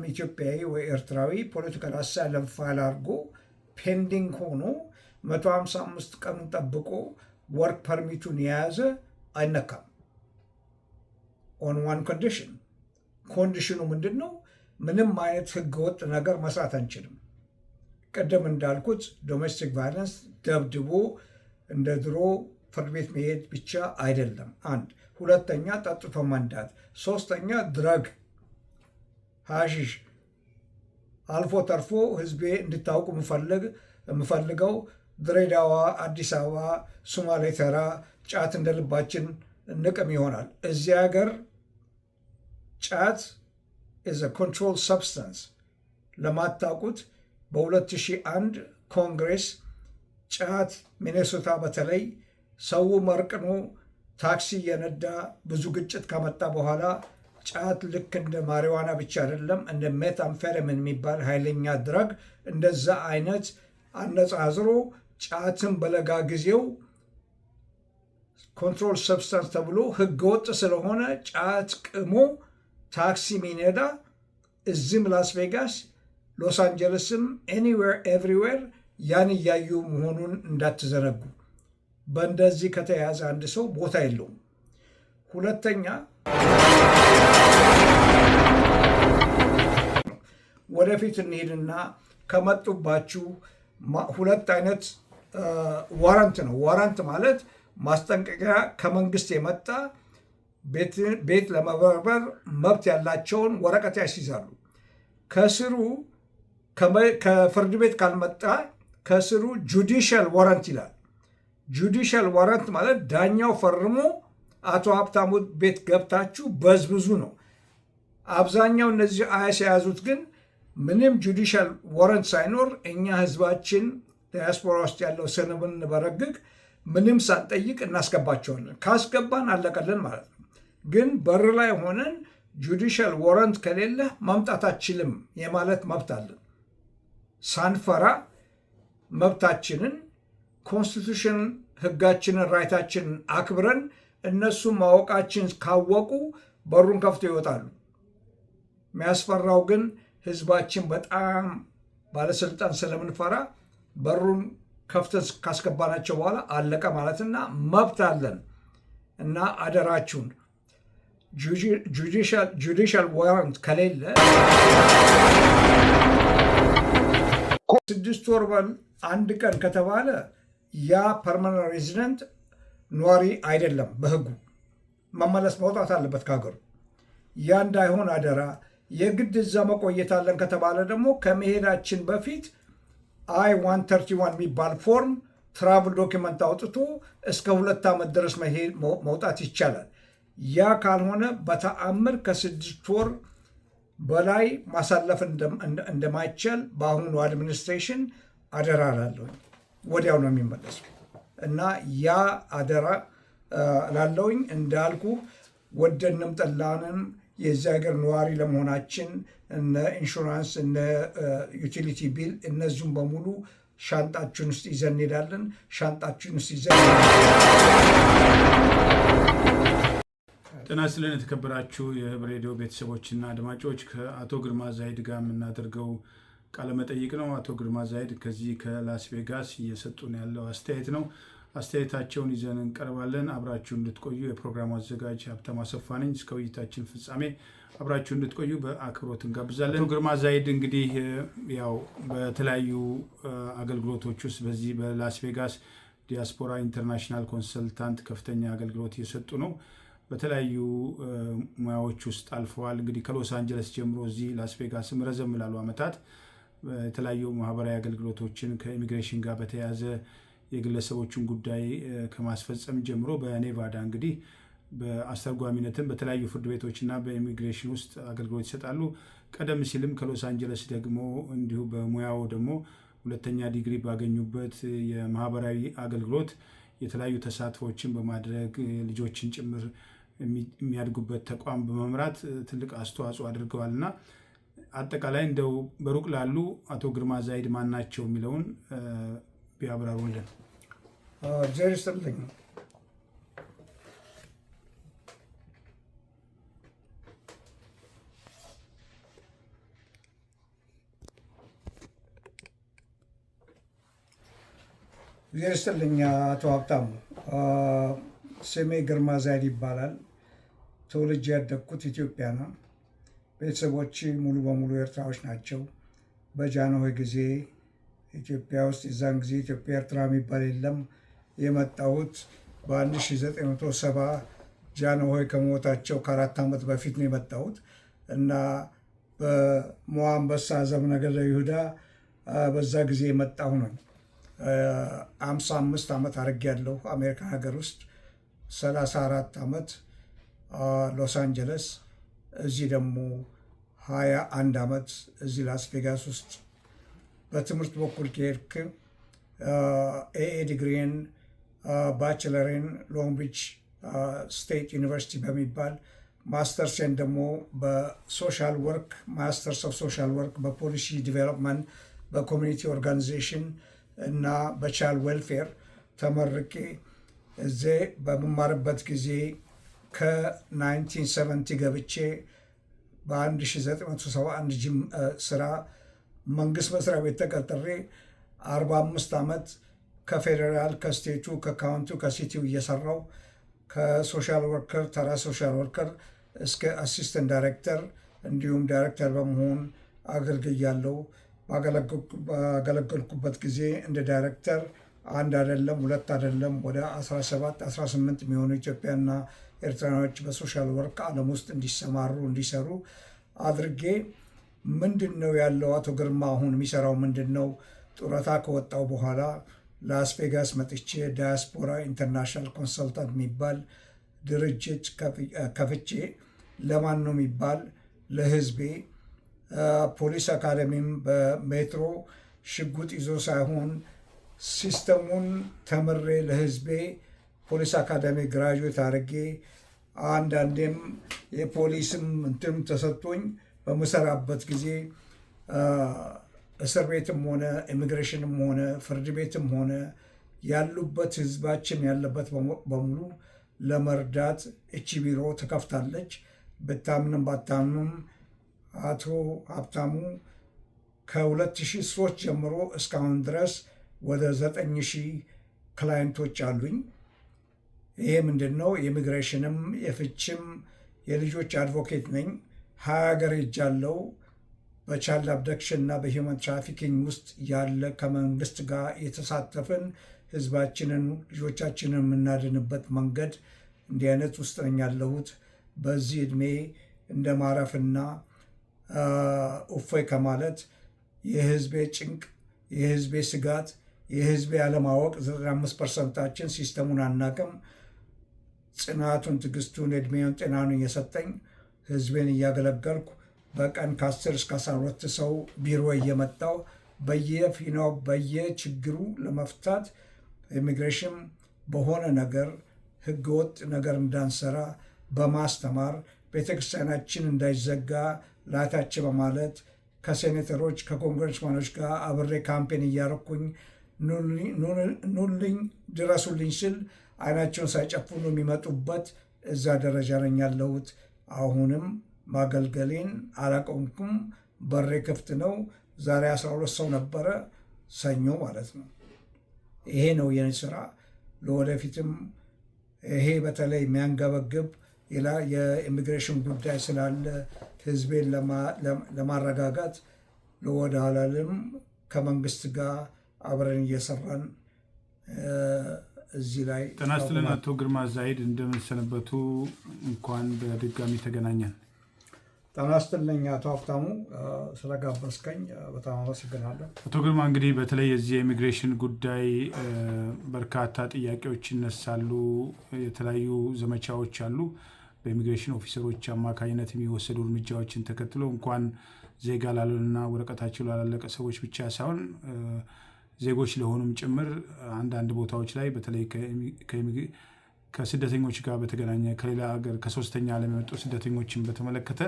ኢትዮጵያዊ ወይ ኤርትራዊ ፖለቲካል አሳይለም ፋይል አድርጎ ፔንዲንግ ሆኖ 155 ቀኑን ጠብቆ ወርክ ፐርሚቱን የያዘ አይነካም። ኦን ዋን ኮንዲሽን። ኮንዲሽኑ ምንድን ነው? ምንም አይነት ህገወጥ ነገር መስራት አንችልም። ቅድም እንዳልኩት ዶሜስቲክ ቫይለንስ ደብድቦ እንደ ድሮ ፍርድ ቤት መሄድ ብቻ አይደለም። አንድ ሁለተኛ ጠጥቶ መንዳት፣ ሶስተኛ ድረግ ሀሺሽ። አልፎ ተርፎ ህዝቤ እንድታውቁ የምፈልገው ድሬዳዋ፣ አዲስ አበባ፣ ሶማሌ ተራ ጫት እንደ ልባችን ንቅም ይሆናል። እዚህ ሀገር ጫት is a controlled substance። ለማታውቁት በ2001 ኮንግሬስ ጫት ሚኔሶታ በተለይ ሰው መርቅኖ ታክሲ እየነዳ ብዙ ግጭት ከመጣ በኋላ ጫት ልክ እንደ ማሪዋና ብቻ አይደለም፣ እንደ ሜታምፌታሚን የሚባል ኃይለኛ ድረግ እንደዛ አይነት አነጻጽሮ ጫትን በለጋ ጊዜው ኮንትሮል ሰብስታንስ ተብሎ ህገወጥ ስለሆነ ጫት ቅሞ ታክሲ ሚነዳ እዚህም ላስ ቬጋስ፣ ሎስ አንጀለስም፣ ኤኒዌር ኤቭሪዌር ያን እያዩ መሆኑን እንዳትዘነጉ። በእንደዚህ ከተያዘ አንድ ሰው ቦታ የለውም። ሁለተኛ ወደፊት እንሄድና ከመጡባችሁ ሁለት አይነት ዋራንት ነው። ዋራንት ማለት ማስጠንቀቂያ ከመንግስት የመጣ ቤት ለመበርበር መብት ያላቸውን ወረቀት ያስይዛሉ። ከስሩ ከፍርድ ቤት ካልመጣ ከስሩ ጁዲሻል ዋረንት ይላል። ጁዲሻል ዋረንት ማለት ዳኛው ፈርሞ አቶ ሀብታሙ ቤት ገብታችሁ በዝብዙ ነው። አብዛኛው እነዚህ አያስ የያዙት ግን ምንም ጁዲሻል ዋረንት ሳይኖር እኛ ህዝባችን ዲያስፖራ ውስጥ ያለው ስንበረግግ ምንም ሳንጠይቅ እናስገባቸዋለን። ካስገባን አለቀልን ማለት ነው። ግን በር ላይ ሆነን ጁዲሻል ዋረንት ከሌለ ማምጣት አችልም የማለት መብት አለን። ሳንፈራ መብታችንን ኮንስቲቱሽን ህጋችንን ራይታችንን አክብረን እነሱ ማወቃችን ካወቁ በሩን ከፍቶ ይወጣሉ። የሚያስፈራው ግን ህዝባችን በጣም ባለስልጣን ስለምንፈራ በሩን ከፍተን ካስገባናቸው በኋላ አለቀ ማለትና መብት አለን እና አደራችሁን ጁዲሻል ዋረንት ከሌለ 6 ወር አንድ ቀን ከተባለ ያ ፐርማነንት ሬዚደንት ኗሪ አይደለም። በህጉ መመለስ መውጣት አለበት ከሀገሩ። ያ እንዳይሆን አደራ። የግድ እዛ መቆየት አለን ከተባለ ደግሞ ከመሄዳችን በፊት I-131 የሚባል ፎርም ትራቭል ዶኪመንት አውጥቶ እስከ 2 ዓመት ድረስ መውጣት ይቻላል። ያ ካልሆነ በተአምር ከ6 ወር በላይ ማሳለፍ እንደማይቻል በአሁኑ አድሚኒስትሬሽን አደራ ላለሁኝ። ወዲያው ነው የሚመለሱ እና ያ አደራ ላለሁኝ። እንዳልኩ ወደንም ጠላንም የዚህ ሀገር ነዋሪ ለመሆናችን እነ ኢንሹራንስ እነ ዩቲሊቲ ቢል እነዚሁም በሙሉ ሻንጣችን ውስጥ ይዘን እንሄዳለን። ሻንጣችን ውስጥ ይዘን ጤና ይስጥልን የተከበራችሁ የህብር ሬዲዮ ቤተሰቦችና አድማጮች፣ ከአቶ ግርማ ዛይድ ጋር የምናደርገው ቃለመጠይቅ ነው። አቶ ግርማ ዛይድ ከዚህ ከላስ ቬጋስ እየሰጡን ያለው አስተያየት ነው። አስተያየታቸውን ይዘን እንቀርባለን። አብራችሁ እንድትቆዩ የፕሮግራሙ አዘጋጅ ሀብታሙ አሰፋ ነኝ። እስከ ውይይታችን ፍጻሜ አብራችሁ እንድትቆዩ በአክብሮት እንጋብዛለን። አቶ ግርማ ዛይድ እንግዲህ ያው በተለያዩ አገልግሎቶች ውስጥ በዚህ በላስ ቬጋስ ዲያስፖራ ኢንተርናሽናል ኮንሰልታንት ከፍተኛ አገልግሎት እየሰጡ ነው። በተለያዩ ሙያዎች ውስጥ አልፈዋል። እንግዲህ ከሎስ አንጀለስ ጀምሮ እዚህ ላስ ቬጋስም ረዘም ላሉ ዓመታት የተለያዩ ማህበራዊ አገልግሎቶችን ከኢሚግሬሽን ጋር በተያያዘ የግለሰቦችን ጉዳይ ከማስፈጸም ጀምሮ በኔቫዳ እንግዲህ በአስተርጓሚነትም በተለያዩ ፍርድ ቤቶችና በኢሚግሬሽን ውስጥ አገልግሎት ይሰጣሉ። ቀደም ሲልም ከሎስ አንጀለስ ደግሞ እንዲሁ በሙያው ደግሞ 2ኛ ዲግሪ ባገኙበት የማህበራዊ አገልግሎት የተለያዩ ተሳትፎችን በማድረግ ልጆችን ጭምር የሚያድጉበት ተቋም በመምራት ትልቅ አስተዋጽኦ አድርገዋል እና አጠቃላይ እንደው በሩቅ ላሉ አቶ ግርማ ዛይድ ማን ናቸው የሚለውን ቢያብራሩልን። ጀሪስልኝ እግዚአብሔር ይስጥልኝ አቶ ሀብታሙ። ስሜ ግርማ ዛይድ ይባላል። ተወልጄ ያደግኩት ኢትዮጵያ ነው። ቤተሰቦች ሙሉ በሙሉ ኤርትራዎች ናቸው። በጃንሆይ ጊዜ ኢትዮጵያ ውስጥ የዛን ጊዜ ኢትዮጵያ ኤርትራ የሚባል የለም። የመጣሁት በ1970 ጃንሆይ ከሞታቸው ከ4 ዓመት በፊት ነው የመጣሁት እና በሞዓ አንበሳ ዘብነገደ ይሁዳ በዛ ጊዜ የመጣሁ ነው። 55 ዓመት አድርጌያለሁ አሜሪካ ሀገር ውስጥ፣ 34 ዓመት ሎስ አንጀለስ፣ እዚህ ደግሞ 21 ዓመት እዚህ ላስ ቬጋስ ውስጥ። በትምህርት በኩል ከሄድክ ኤኤ ዲግሪን ባችለሬን ሎንግ ቢች ስቴት ዩኒቨርሲቲ በሚባል ማስተርሴን ደግሞ በሶሻል ወርክ ማስተርስ ኦፍ ሶሻል ወርክ በፖሊሲ ዲቨሎፕመንት በኮሚኒቲ ኦርጋናይዜሽን እና በቻይልድ ዌልፌር ተመርቄ እዚህ በምማርበት ጊዜ ከ1970 ገብቼ በ1971 ስራ መንግስት መስሪያ ቤት ተቀጥሬ 45 ዓመት ከፌዴራል ከስቴቱ ከካውንቲው ከሲቲው እየሰራው ከሶሻል ወርከር ተራ ሶሻል ወርከር እስከ አሲስተንት ዳይሬክተር እንዲሁም ዳይሬክተር በመሆን አገልግያለሁ። ባገለገልኩበት ጊዜ እንደ ዳይሬክተር አንድ አይደለም ሁለት አይደለም ወደ 17 18 የሚሆኑ ኢትዮጵያና ኤርትራኖች በሶሻል ወርክ ዓለም ውስጥ እንዲሰማሩ እንዲሰሩ አድርጌ ምንድን ነው ያለው አቶ ግርማ አሁን የሚሰራው ምንድን ነው? ጡረታ ከወጣው በኋላ ላስ ቬጋስ መጥቼ ዳያስፖራ ኢንተርናሽናል ኮንሰልታንት የሚባል ድርጅት ከፍቼ ለማን ነው የሚባል ለህዝቤ ፖሊስ አካደሚም በሜትሮ ሽጉጥ ይዞ ሳይሆን ሲስተሙን ተምሬ ለህዝቤ ፖሊስ አካዳሚ ግራጁዌት አድርጌ አንዳንዴም የፖሊስም እንትም ተሰጥቶኝ በምሰራበት ጊዜ እስር ቤትም ሆነ ኢሚግሬሽንም ሆነ ፍርድ ቤትም ሆነ ያሉበት ህዝባችን ያለበት በሙሉ ለመርዳት እቺ ቢሮ ተከፍታለች። ብታምንም ባታምንም አቶ ሀብታሙ ከ2003 ጀምሮ እስካሁን ድረስ ወደ 9,000 ክላይንቶች አሉኝ። ይሄ ምንድን ነው? የኢሚግሬሽንም የፍችም የልጆች አድቮኬት ነኝ። 20 ሀገር ሄጃለሁ። በቻይልድ አብደክሽን እና በሂውማን ትራፊኪንግ ውስጥ ያለ ከመንግስት ጋር የተሳተፍን ህዝባችንን ልጆቻችንን የምናድንበት መንገድ እንዲህ አይነት ውስጥ ነኝ ያለሁት። በዚህ ዕድሜ እንደ ማረፍና እፎይ ከማለት የህዝቤ ጭንቅ፣ የህዝቤ ስጋት፣ የህዝቤ አለማወቅ 95%ችን ሲስተሙን አናቅም። ጽናቱን፣ ትዕግስቱን፣ ዕድሜውን፣ ጤናውን እየሰጠኝ ህዝቤን እያገለገልኩ በቀን ከ10 እስከ 12 ሰው ቢሮ እየመጣው በየፊናው በየችግሩ ለመፍታት ኢሚግሬሽን በሆነ ነገር ህገወጥ ነገር እንዳንሰራ በማስተማር ቤተክርስቲያናችን እንዳይዘጋ ላታች በማለት ከሴኔተሮች ከኮንግረስማኖች ጋር አብሬ ካምፔን እያረኩኝ ኑልኝ ድረሱልኝ ስል አይናቸውን ሳይጨፍኑ የሚመጡበት እዛ ደረጃ ነኝ ያለሁት። አሁንም ማገልገሌን አላቆምኩም። በሬ ክፍት ነው። ዛሬ 12 ሰው ነበረ፣ ሰኞ ማለት ነው። ይሄ ነው የኔ ስራ። ለወደፊትም ይሄ በተለይ የሚያንገበግብ የኢሚግሬሽን ጉዳይ ስላለ ህዝቤን ለማረጋጋት ለወደ ኋላልም ከመንግስት ጋር አብረን እየሰራን እዚህ ላይ። ጤና ይስጥልን አቶ ግርማ ዛይድ፣ እንደምንሰነበቱ? እንኳን በድጋሚ ተገናኘን። ጤና ይስጥልኝ አቶ ሀብታሙ፣ ስለጋበዝከኝ በጣም አመሰግናለሁ። አቶ ግርማ እንግዲህ በተለይ የዚህ የኢሚግሬሽን ጉዳይ በርካታ ጥያቄዎች ይነሳሉ። የተለያዩ ዘመቻዎች አሉ። በኢሚግሬሽን ኦፊሰሮች አማካኝነት የሚወሰዱ እርምጃዎችን ተከትሎ እንኳን ዜጋ ላልሆኑና ወረቀታቸው ላላለቀ ሰዎች ብቻ ሳይሆን ዜጎች ለሆኑም ጭምር አንዳንድ ቦታዎች ላይ በተለይ ከስደተኞች ጋር በተገናኘ ከሌላ ሀገር ከሶስተኛ ዓለም የመጡ ስደተኞችን በተመለከተ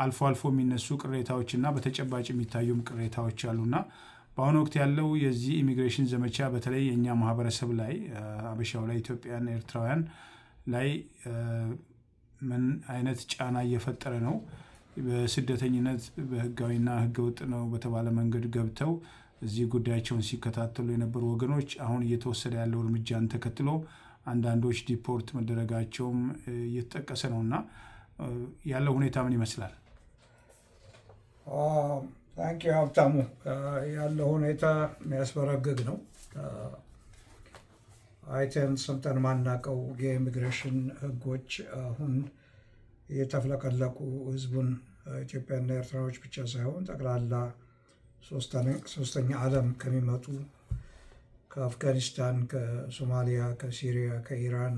አልፎ አልፎ የሚነሱ ቅሬታዎችና በተጨባጭ የሚታዩም ቅሬታዎች አሉና በአሁኑ ወቅት ያለው የዚህ ኢሚግሬሽን ዘመቻ በተለይ የእኛ ማህበረሰብ ላይ አበሻው ላይ ኢትዮጵያን፣ ኤርትራውያን ላይ ምን አይነት ጫና እየፈጠረ ነው? በስደተኝነት በህጋዊና ህገወጥ ነው በተባለ መንገድ ገብተው እዚህ ጉዳያቸውን ሲከታተሉ የነበሩ ወገኖች አሁን እየተወሰደ ያለው እርምጃን ተከትሎ አንዳንዶች ዲፖርት መደረጋቸውም እየተጠቀሰ ነው እና ያለው ሁኔታ ምን ይመስላል? ታንኪ ሀብታሙ። ያለው ሁኔታ የሚያስበረግግ ነው። አይተን ሰምተን ማናቀው የኢሚግሬሽን ህጎች አሁን የተፍለቀለቁ ህዝቡን ኢትዮጵያና ኤርትራዎች ብቻ ሳይሆን ጠቅላላ ሶስተኛ ዓለም ከሚመጡ ከአፍጋኒስታን፣ ከሶማሊያ፣ ከሲሪያ፣ ከኢራን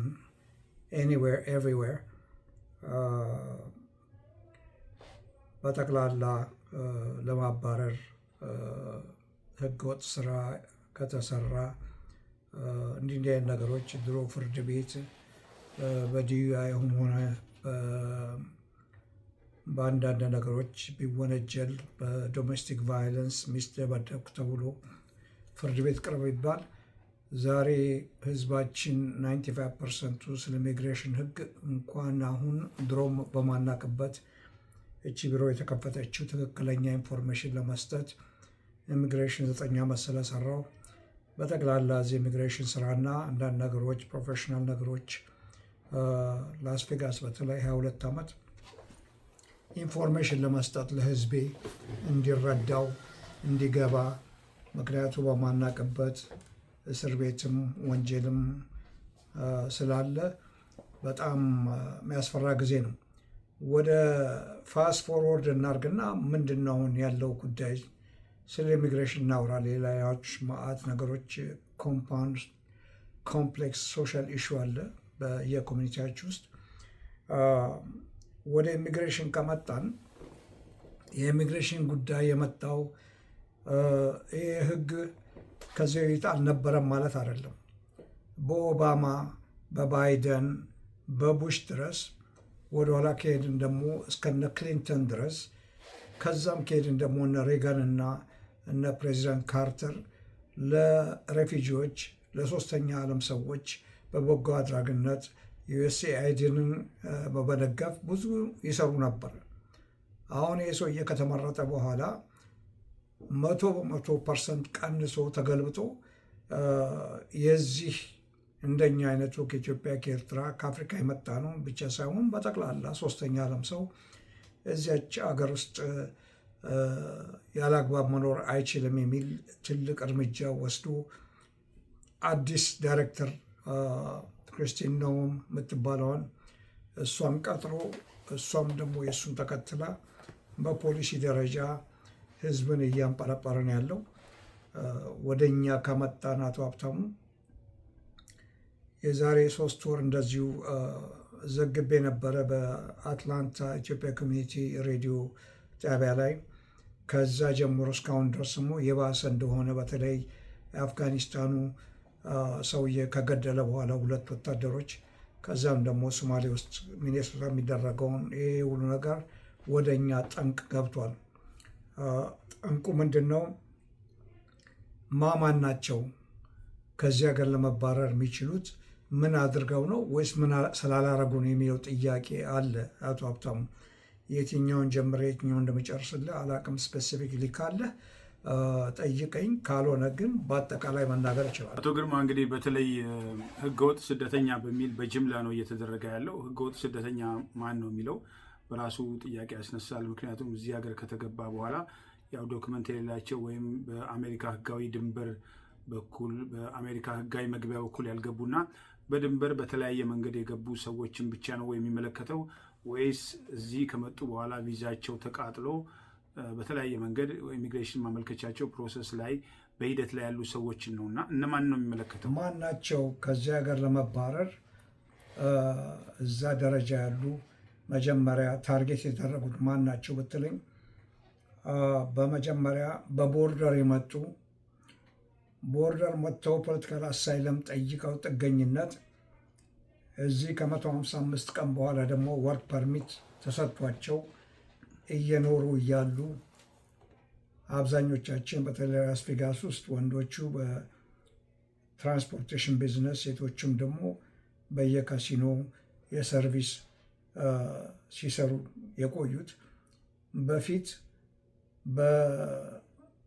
ኤኒዌር ኤቭሪዌር በጠቅላላ ለማባረር ህገወጥ ስራ ከተሰራ እንዲህ አይነት ነገሮች ድሮ ፍርድ ቤት በዲዩአይም ሆነ በአንዳንድ ነገሮች ቢወነጀል በዶሜስቲክ ቫዮለንስ ሚስት ደበደብኩ ተብሎ ፍርድ ቤት ቅርብ ይባል። ዛሬ ህዝባችን 95%ቱ ስለ ኢሚግሬሽን ህግ እንኳን አሁን ድሮም በማናቅበት እቺ ቢሮ የተከፈተችው ትክክለኛ ኢንፎርሜሽን ለመስጠት ኢሚግሬሽን 9 ዓመት ስለሰራው በጠቅላላ እዚህ ኢሚግሬሽን ስራና አንዳንድ ነገሮች ፕሮፌሽናል ነገሮች ላስ ቬጋስ በተለይ 22 ዓመት ኢንፎርሜሽን ለመስጠት ለህዝቤ እንዲረዳው እንዲገባ፣ ምክንያቱ በማናቅበት እስር ቤትም ወንጀልም ስላለ በጣም የሚያስፈራ ጊዜ ነው። ወደ ፋስት ፎርወርድ እናርግና ምንድን ነው አሁን ያለው ጉዳይ? ስለ ኢሚግሬሽን እናውራ። ሌላዎች ማአት ነገሮች ኮምፓውንድ ኮምፕሌክስ ሶሻል ኢሹ አለ በየኮሚኒቲያችን ውስጥ። ወደ ኢሚግሬሽን ከመጣን የኢሚግሬሽን ጉዳይ የመጣው ይህ ህግ ከዚህ በፊት አልነበረም ማለት አይደለም። በኦባማ፣ በባይደን፣ በቡሽ ድረስ ወደኋላ ከሄድን ደግሞ እስከነ ክሊንተን ድረስ ከዛም ከሄድን ደግሞ እነ ሬጋን እና እነ ፕሬዚዳንት ካርተር ለሬፊጂዎች ለሶስተኛ ዓለም ሰዎች በበጎ አድራጊነት ዩኤስኤአይዲንን በመደገፍ ብዙ ይሰሩ ነበር። አሁን ይህ ሰውዬ ከተመረጠ በኋላ 100% ቀንሶ ተገልብጦ የዚህ እንደኛ አይነቱ ከኢትዮጵያ፣ ከኤርትራ፣ ከአፍሪካ የመጣ ነው ብቻ ሳይሆን በጠቅላላ ሶስተኛ ዓለም ሰው እዚያች አገር ውስጥ ያለ አግባብ መኖር አይችልም የሚል ትልቅ እርምጃ ወስዶ አዲስ ዳይሬክተር ክርስቲን ኖም የምትባለዋን እሷን ቀጥሮ እሷም ደግሞ የእሱን ተከትላ በፖሊሲ ደረጃ ህዝብን እያንጠለጠለን ያለው። ወደ እኛ ከመጣን አቶ ሀብታሙ የዛሬ 3 ወር እንደዚሁ ዘግቤ ነበረ በአትላንታ ኢትዮጵያ ኮሚኒቲ ሬዲዮ ጣቢያ ላይ። ከዛ ጀምሮ እስካሁን ድረስ የባሰ እንደሆነ በተለይ የአፍጋኒስታኑ ሰውዬ ከገደለ በኋላ 2 ወታደሮች፣ ከዛም ደግሞ ሶማሌ ውስጥ ሚኔሶታ የሚደረገውን ይሄ ሁሉ ነገር ወደ እኛ ጠንቅ ገብቷል። ጠንቁ ምንድን ነው? ማማን ናቸው ከዚህ ሀገር ለመባረር የሚችሉት? ምን አድርገው ነው ወይስ ምን ስላላረጉ ነው የሚለው ጥያቄ አለ። አቶ ሀብታሙ የትኛውን ጀምሬ የትኛውን እንደመጨርስልህ አላቅም። ስፔሲፊክሊ ካለ ጠይቀኝ፣ ካልሆነ ግን በአጠቃላይ መናገር ይችላል። አቶ ግርማ እንግዲህ በተለይ ህገወጥ ስደተኛ በሚል በጅምላ ነው እየተደረገ ያለው። ህገወጥ ስደተኛ ማን ነው የሚለው በራሱ ጥያቄ ያስነሳል። ምክንያቱም እዚህ ሀገር ከተገባ በኋላ ያው ዶክመንት የሌላቸው ወይም በአሜሪካ ህጋዊ ድንበር በኩል በአሜሪካ ህጋዊ መግቢያ በኩል ያልገቡና በድንበር በተለያየ መንገድ የገቡ ሰዎችን ብቻ ነው የሚመለከተው ወይስ እዚህ ከመጡ በኋላ ቪዛቸው ተቃጥሎ በተለያየ መንገድ ኢሚግሬሽን ማመልከቻቸው ፕሮሰስ ላይ በሂደት ላይ ያሉ ሰዎችን ነው? እና እነማን ነው የሚመለከተው? ማን ናቸው ከዚህ ሀገር ለመባረር እዛ ደረጃ ያሉ መጀመሪያ ታርጌት የተደረጉት ማን ናቸው ብትለኝ፣ በመጀመሪያ በቦርደር የመጡ ቦርደር መጥተው ፖለቲካል አሳይለም ጠይቀው ጥገኝነት እዚህ ከ155 ቀን በኋላ ደግሞ ወርክ ፐርሚት ተሰጥቷቸው እየኖሩ እያሉ አብዛኞቻችን በተለይ ላስ ቬጋስ ውስጥ ወንዶቹ በትራንስፖርቴሽን ቢዝነስ፣ ሴቶቹም ደግሞ በየካሲኖ የሰርቪስ ሲሰሩ የቆዩት በፊት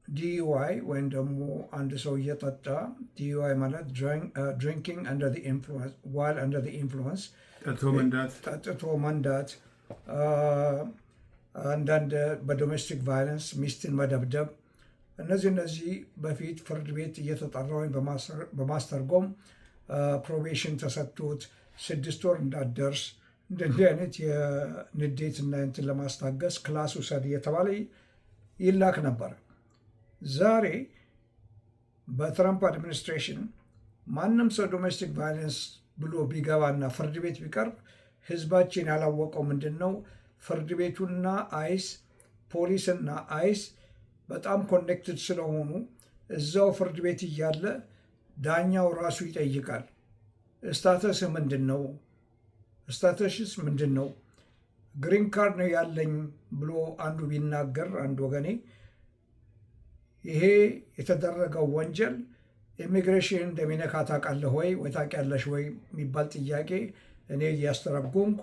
ዲዩአይ ወይም ደግሞ አንድ ሰው እየጠጣ ዲዩአይ ማለት ድሪንኪንግ አንደር ዘ ኢንፍሉዌንስ ዋይል አንደር ዘ ኢንፍሉዌንስ ጠጥቶ መንዳት፣ አንዳንድ በዶሜስቲክ ቫይለንስ ሚስትን መደብደብ፣ እነዚህ በፊት ፍርድ ቤት እየተጠራ ወይም በማስተርጎም ፕሮቤሽን ተሰጥቶት 6 ወር እንዳትደርስ እንዲህ አይነት የንዴትና እንትን ለማስታገስ ክላስ ውሰድ እየተባለ ይላክ ነበር። ዛሬ በትራምፕ አድሚኒስትሬሽን ማንም ሰው ዶሜስቲክ ቫይለንስ ብሎ ቢገባና ፍርድ ቤት ቢቀርብ ህዝባችን ያላወቀው ምንድን ነው? ፍርድ ቤቱና አይስ ፖሊስና አይስ በጣም ኮኔክትድ ስለሆኑ እዛው ፍርድ ቤት እያለ ዳኛው ራሱ ይጠይቃል። ስታተስ ምንድን ነው? ስታተስስ ምንድን ነው? ግሪን ካርድ ነው ያለኝ ብሎ አንዱ ቢናገር አንድ ወገኔ ይሄ የተደረገው ወንጀል ኢሚግሬሽን እንደሚነካ ታውቃለህ ወይ ታውቂያለሽ ወይ የሚባል ጥያቄ እኔ እያስተረጎምኩ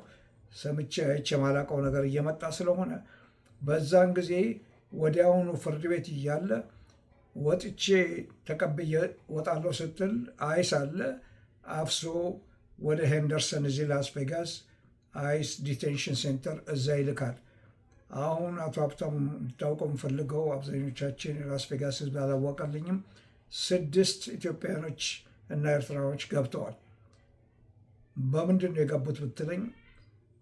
ሰምቼ አይቼ የማላውቀው ነገር እየመጣ ስለሆነ በዛን ጊዜ ወዲያውኑ ፍርድ ቤት እያለ ወጥቼ ተቀብዬ ወጣለሁ ስትል አይስ አለ አፍሶ ወደ ሄንደርሰን እዚህ ላስ ቬጋስ አይስ ዲቴንሽን ሴንተር እዛ ይልካል። አሁን አቶ ሀብታሙ እንድታውቀው የምፈልገው አብዛኞቻችን የላስ ቬጋስ ህዝብ አላወቀልኝም፣ 6 ኢትዮጵያኖች እና ኤርትራዎች ገብተዋል። በምንድን ነው የገቡት ብትለኝ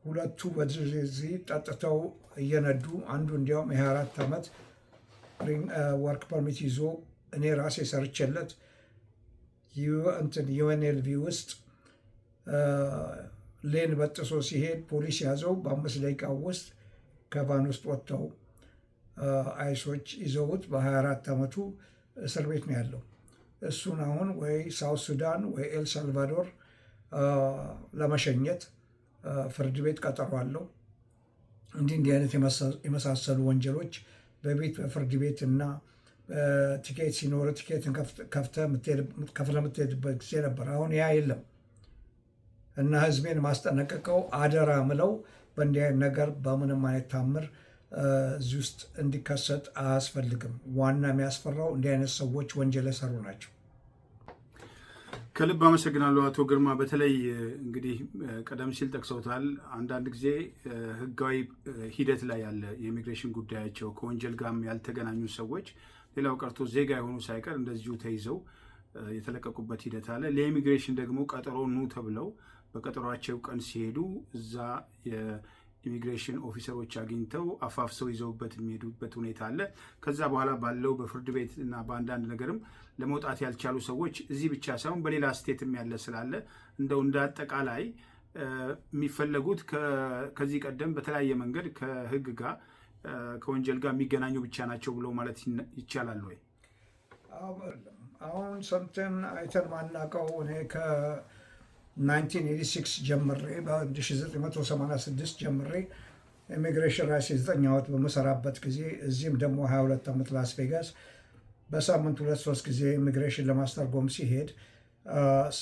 2ቱ በዚህ ጠጥተው እየነዱ፣ አንዱ እንዲያውም የ24 ዓመት ወርክ ፐርሚት ይዞ እኔ ራሴ ሰርቼለት ዩኤንኤልቪ ውስጥ ሌን በጥሶ ሲሄድ ፖሊስ ያዘው። በ5 ደቂቃ ውስጥ ከቫን ውስጥ ወጥተው አይሶች ይዘውት በ24 ዓመቱ እስር ቤት ነው ያለው። እሱን አሁን ወይ ሳውት ሱዳን ወይ ኤል ሳልቫዶር ለመሸኘት ፍርድ ቤት ቀጠሮ አለው። እንዲህ አይነት የመሳሰሉ ወንጀሎች በፍርድ ቤት እና ቲኬት ሲኖር ቲኬትን ከፍለህ የምትሄድበት ጊዜ ነበር። አሁን ያ የለም እና ህዝቤን ማስጠነቀቀው አደራ ምለው በእንዲህ አይነት ነገር በምንም አይነት ታምር እዚህ ውስጥ እንዲከሰት አያስፈልግም። ዋና የሚያስፈራው እንዲህ አይነት ሰዎች ወንጀል የሰሩ ናቸው። ከልብ አመሰግናለሁ አቶ ግርማ። በተለይ እንግዲህ ቀደም ሲል ጠቅሰውታል። አንዳንድ ጊዜ ህጋዊ ሂደት ላይ ያለ የኢሚግሬሽን ጉዳያቸው ከወንጀል ጋርም ያልተገናኙ ሰዎች ሌላው ቀርቶ ዜጋ የሆኑ ሳይቀር እንደዚሁ ተይዘው የተለቀቁበት ሂደት አለ። ለኢሚግሬሽን ደግሞ ቀጠሮ ኑ ተብለው በቀጠሯቸው ቀን ሲሄዱ እዛ የኢሚግሬሽን ኦፊሰሮች አግኝተው አፋፍሰው ይዘውበት የሚሄዱበት ሁኔታ አለ። ከዛ በኋላ ባለው በፍርድ ቤት እና በአንዳንድ ነገርም ለመውጣት ያልቻሉ ሰዎች እዚህ ብቻ ሳይሆን በሌላ ስቴትም ያለ ስላለ እንደው እንደ አጠቃላይ የሚፈለጉት ከዚህ ቀደም በተለያየ መንገድ ከህግ ጋር ከወንጀል ጋር የሚገናኙ ብቻ ናቸው ብሎ ማለት ይቻላል ወይ? አሁን ሰምተን አይተን ማናውቀው እኔ ከ1986 ጀምሬ በ1986 ጀምሬ ኢሚግሬሽን ራሴ 9 ዓመት በመሰራበት ጊዜ እዚህም ደግሞ 22 ዓመት ላስ ቬጋስ በሳምንት 2-3 ጊዜ ኢሚግሬሽን ለማስተርጎም ሲሄድ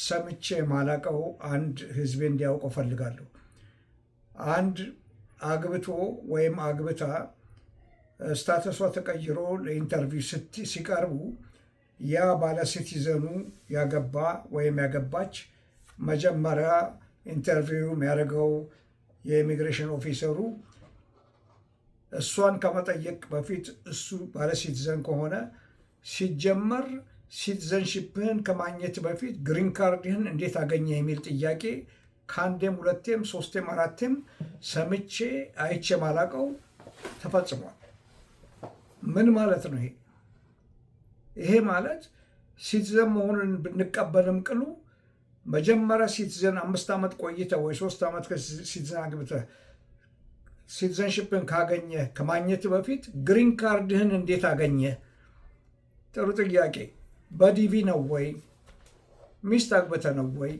ሰምቼ ማላውቀው አንድ ህዝቤ እንዲያውቀው ፈልጋለሁ። አንድ አግብቶ ወይም አግብታ ስታተሷ ተቀይሮ ለኢንተርቪው ሲቀርቡ ያ ባለ ሲቲዘኑ ያገባ ወይም ያገባች መጀመሪያ ኢንተርቪው የሚያደርገው የኢሚግሬሽን ኦፊሰሩ እሷን ከመጠየቅ በፊት እሱ ባለ ሲቲዘን ከሆነ ሲጀመር ሲቲዘንሺፕህን ከማግኘት በፊት ግሪን ካርድህን እንዴት አገኘ የሚል ጥያቄ ከአንዴም 2ቴም 3ቴም 4ቴም ሰምቼ አይቼ ማላቀው ተፈጽሟል። ምን ማለት ነው ይሄ? ይሄ ማለት ሲቲዘን መሆኑን ብንቀበልም ቅሉ መጀመሪያ ሲቲዘን 5 ዓመት ቆይተ ወይ 3 ዓመት ሲቲዘን አግብተ ሲቲዘንሺፕን ካገኘ ከማግኘት በፊት ግሪን ካርድህን እንዴት አገኘ? ጥሩ ጥያቄ። በዲቪ ነው ወይ? ሚስት አግብተ ነው ወይ?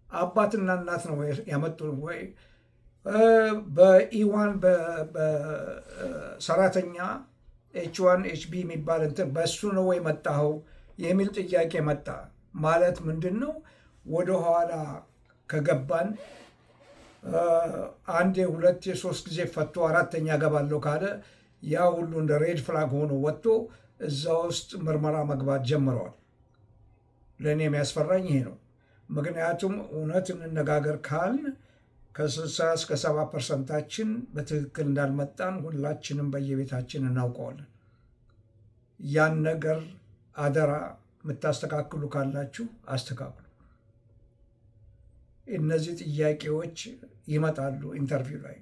አባትና እናት ነው ያመጡ ወይ? በኢዋን በሰራተኛ H1 HB የሚባል እንትን በሱ ነው ወይ መጣኸው የሚል ጥያቄ መጣ። ማለት ምንድን ነው? ወደኋላ ከገባን 1 2 3 ጊዜ ፈቶ 4ኛ ገባለሁ ካለ ያ ሁሉ እንደ ሬድ ፍላግ ሆኖ ወጥቶ እዛ ውስጥ ምርመራ መግባት ጀምረዋል። ለእኔ የሚያስፈራኝ ይሄ ነው። ምክንያቱም እውነት እንነጋገር ካልን ከ60 እስከ 70% በትክክል እንዳልመጣን ሁላችንም በየቤታችን እናውቀዋለን። ያን ነገር አደራ የምታስተካክሉ ካላችሁ አስተካክሉ። እነዚህ ጥያቄዎች ይመጣሉ ኢንተርቪው ላይ።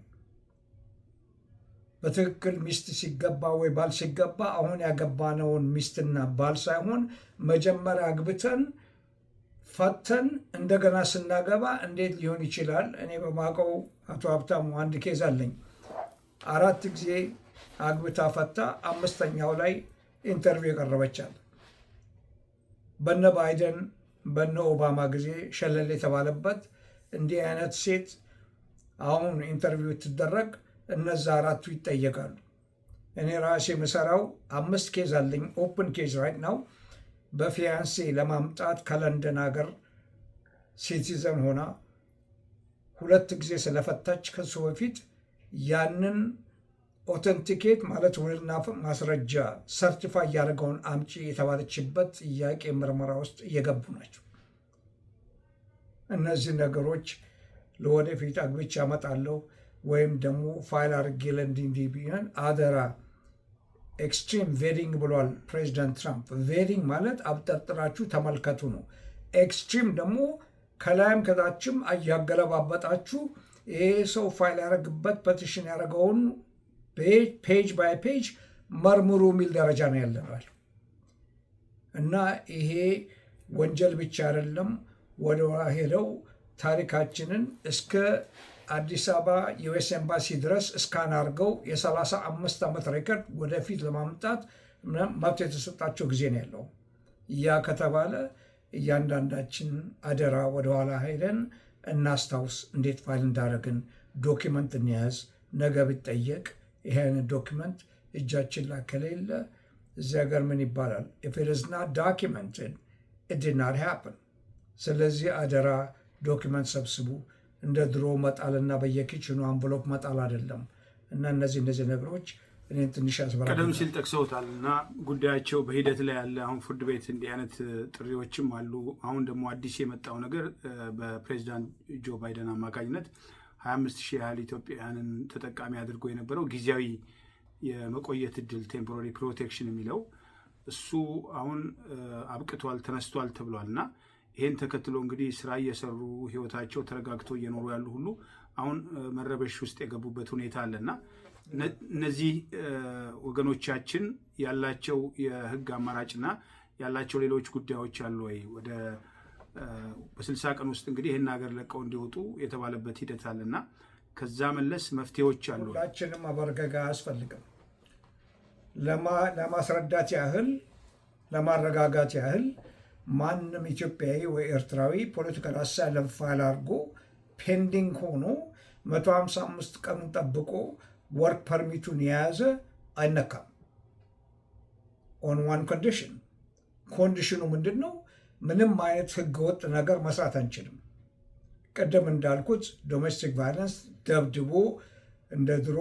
በትክክል ሚስት ሲገባ ወይ ባል ሲገባ አሁን ያገባነውን ሚስትና ባል ሳይሆን መጀመሪያ አግብተን ፈተን እንደገና ስናገባ እንዴት ሊሆን ይችላል? እኔ በማውቀው አቶ ሀብታሙ አንድ ኬዝ አለኝ። 4 ጊዜ አግብታ ፈታ፣ 5ኛው ላይ ኢንተርቪው የቀረበቻል። በነ ባይደን በነ ኦባማ ጊዜ ሸለል የተባለበት እንዲህ አይነት ሴት አሁን ኢንተርቪው ትደረግ እነዛ 4ቱ ይጠየቃሉ። እኔ ራሴ የምሰራው 5 ኬዝ አለኝ ኦፕን ኬዝ ራይት ናው። በፊያንሴ ለማምጣት ከለንደን ሀገር ሲቲዘን ሆና 2 ጊዜ ስለፈታች ከሱ በፊት ያንን ኦተንቲኬት ማለት ውልና ማስረጃ ሰርቲፋይ ያደርገውን አምጪ የተባለችበት ጥያቄ ምርመራ ውስጥ እየገቡ ናቸው። እነዚህ ነገሮች ለወደፊት አግብቼ አመጣለሁ ወይም ደግሞ ፋይል አድርጌ ለእንዲህ ቢሆን አደራ። ኤክስትሪም ቬዲንግ ብሏል ፕሬዚዳንት ትራምፕ። ቬዲንግ ማለት አብጠርጥራችሁ ተመልከቱ ነው። ኤክስትሪም ደግሞ ከላይም ከታችም እያገለባበጣችሁ ይሄ ሰው ፋይል ያደረግበት ፔቲሽን ያደረገውን ፔጅ ባይ ፔጅ መርምሩ የሚል ደረጃ ነው ያለናል። እና ይሄ ወንጀል ብቻ አይደለም፣ ወደኋላ ሄደው ታሪካችንን እስከ አዲስ አበባ ዩኤስ ኤምባሲ ድረስ እስካን አድርገው የ35 ዓመት ሬከርድ ወደፊት ለማምጣት መብት የተሰጣቸው ጊዜ ነው ያለው። ያ ከተባለ እያንዳንዳችን አደራ ወደኋላ ሄደን እናስታውስ፣ እንዴት ፋይል እንዳደረግን ዶኪመንት እንያዝ። ነገ ቢጠየቅ ይሄ አይነት ዶኪመንት እጃችን ላይ ከሌለ እዚህ ሀገር ምን ይባላል? if it is not documented it did not happen። ስለዚህ አደራ ዶኪመንት ሰብስቡ። እንደ ድሮ መጣልና በየኪችኑ አንቨሎፕ መጣል አይደለም። እና እነዚህ ነገሮች እኔን ትንሽ ያስበራል። ቀደም ሲል ጠቅሰውታል እና ጉዳያቸው በሂደት ላይ ያለ አሁን ፍርድ ቤት እንዲህ አይነት ጥሪዎችም አሉ። አሁን ደግሞ አዲስ የመጣው ነገር በፕሬዚዳንት ጆ ባይደን አማካኝነት 25,000 ያህል ኢትዮጵያውያንን ተጠቃሚ አድርጎ የነበረው ጊዜያዊ የመቆየት እድል ቴምፖራሪ ፕሮቴክሽን የሚለው እሱ አሁን አብቅቷል፣ ተነስቷል ተብሏል። እና ይህን ተከትሎ እንግዲህ ስራ እየሰሩ ህይወታቸው ተረጋግቶ እየኖሩ ያሉ ሁሉ አሁን መረበሽ ውስጥ የገቡበት ሁኔታ አለና እነዚህ ወገኖቻችን ያላቸው የህግ አማራጭና ያላቸው ሌሎች ጉዳዮች አሉ ወይ? ወደ በ60 ቀን ውስጥ እንግዲህ ይህን ሀገር ለቀው እንዲወጡ የተባለበት ሂደት አለና ከዛ መለስ መፍትሄዎች አሉ። ሁላችንም አበርገጋ አያስፈልግም። ለማስረዳት ያህል ለማረጋጋት ያህል ማንም ኢትዮጵያዊ ወይ ኤርትራዊ ፖለቲካል አሳይለም ፋይል አድርጎ ፔንዲንግ ሆኖ 155 ቀኑን ጠብቆ ወርክ ፐርሚቱን የያዘ አይነካም። ኦን ዋን ኮንዲሽን። ኮንዲሽኑ ምንድን ነው? ምንም አይነት ህገወጥ ነገር መስራት አንችልም። ቀደም እንዳልኩት ዶሜስቲክ ቫይለንስ ደብድቦ እንደ ድሮ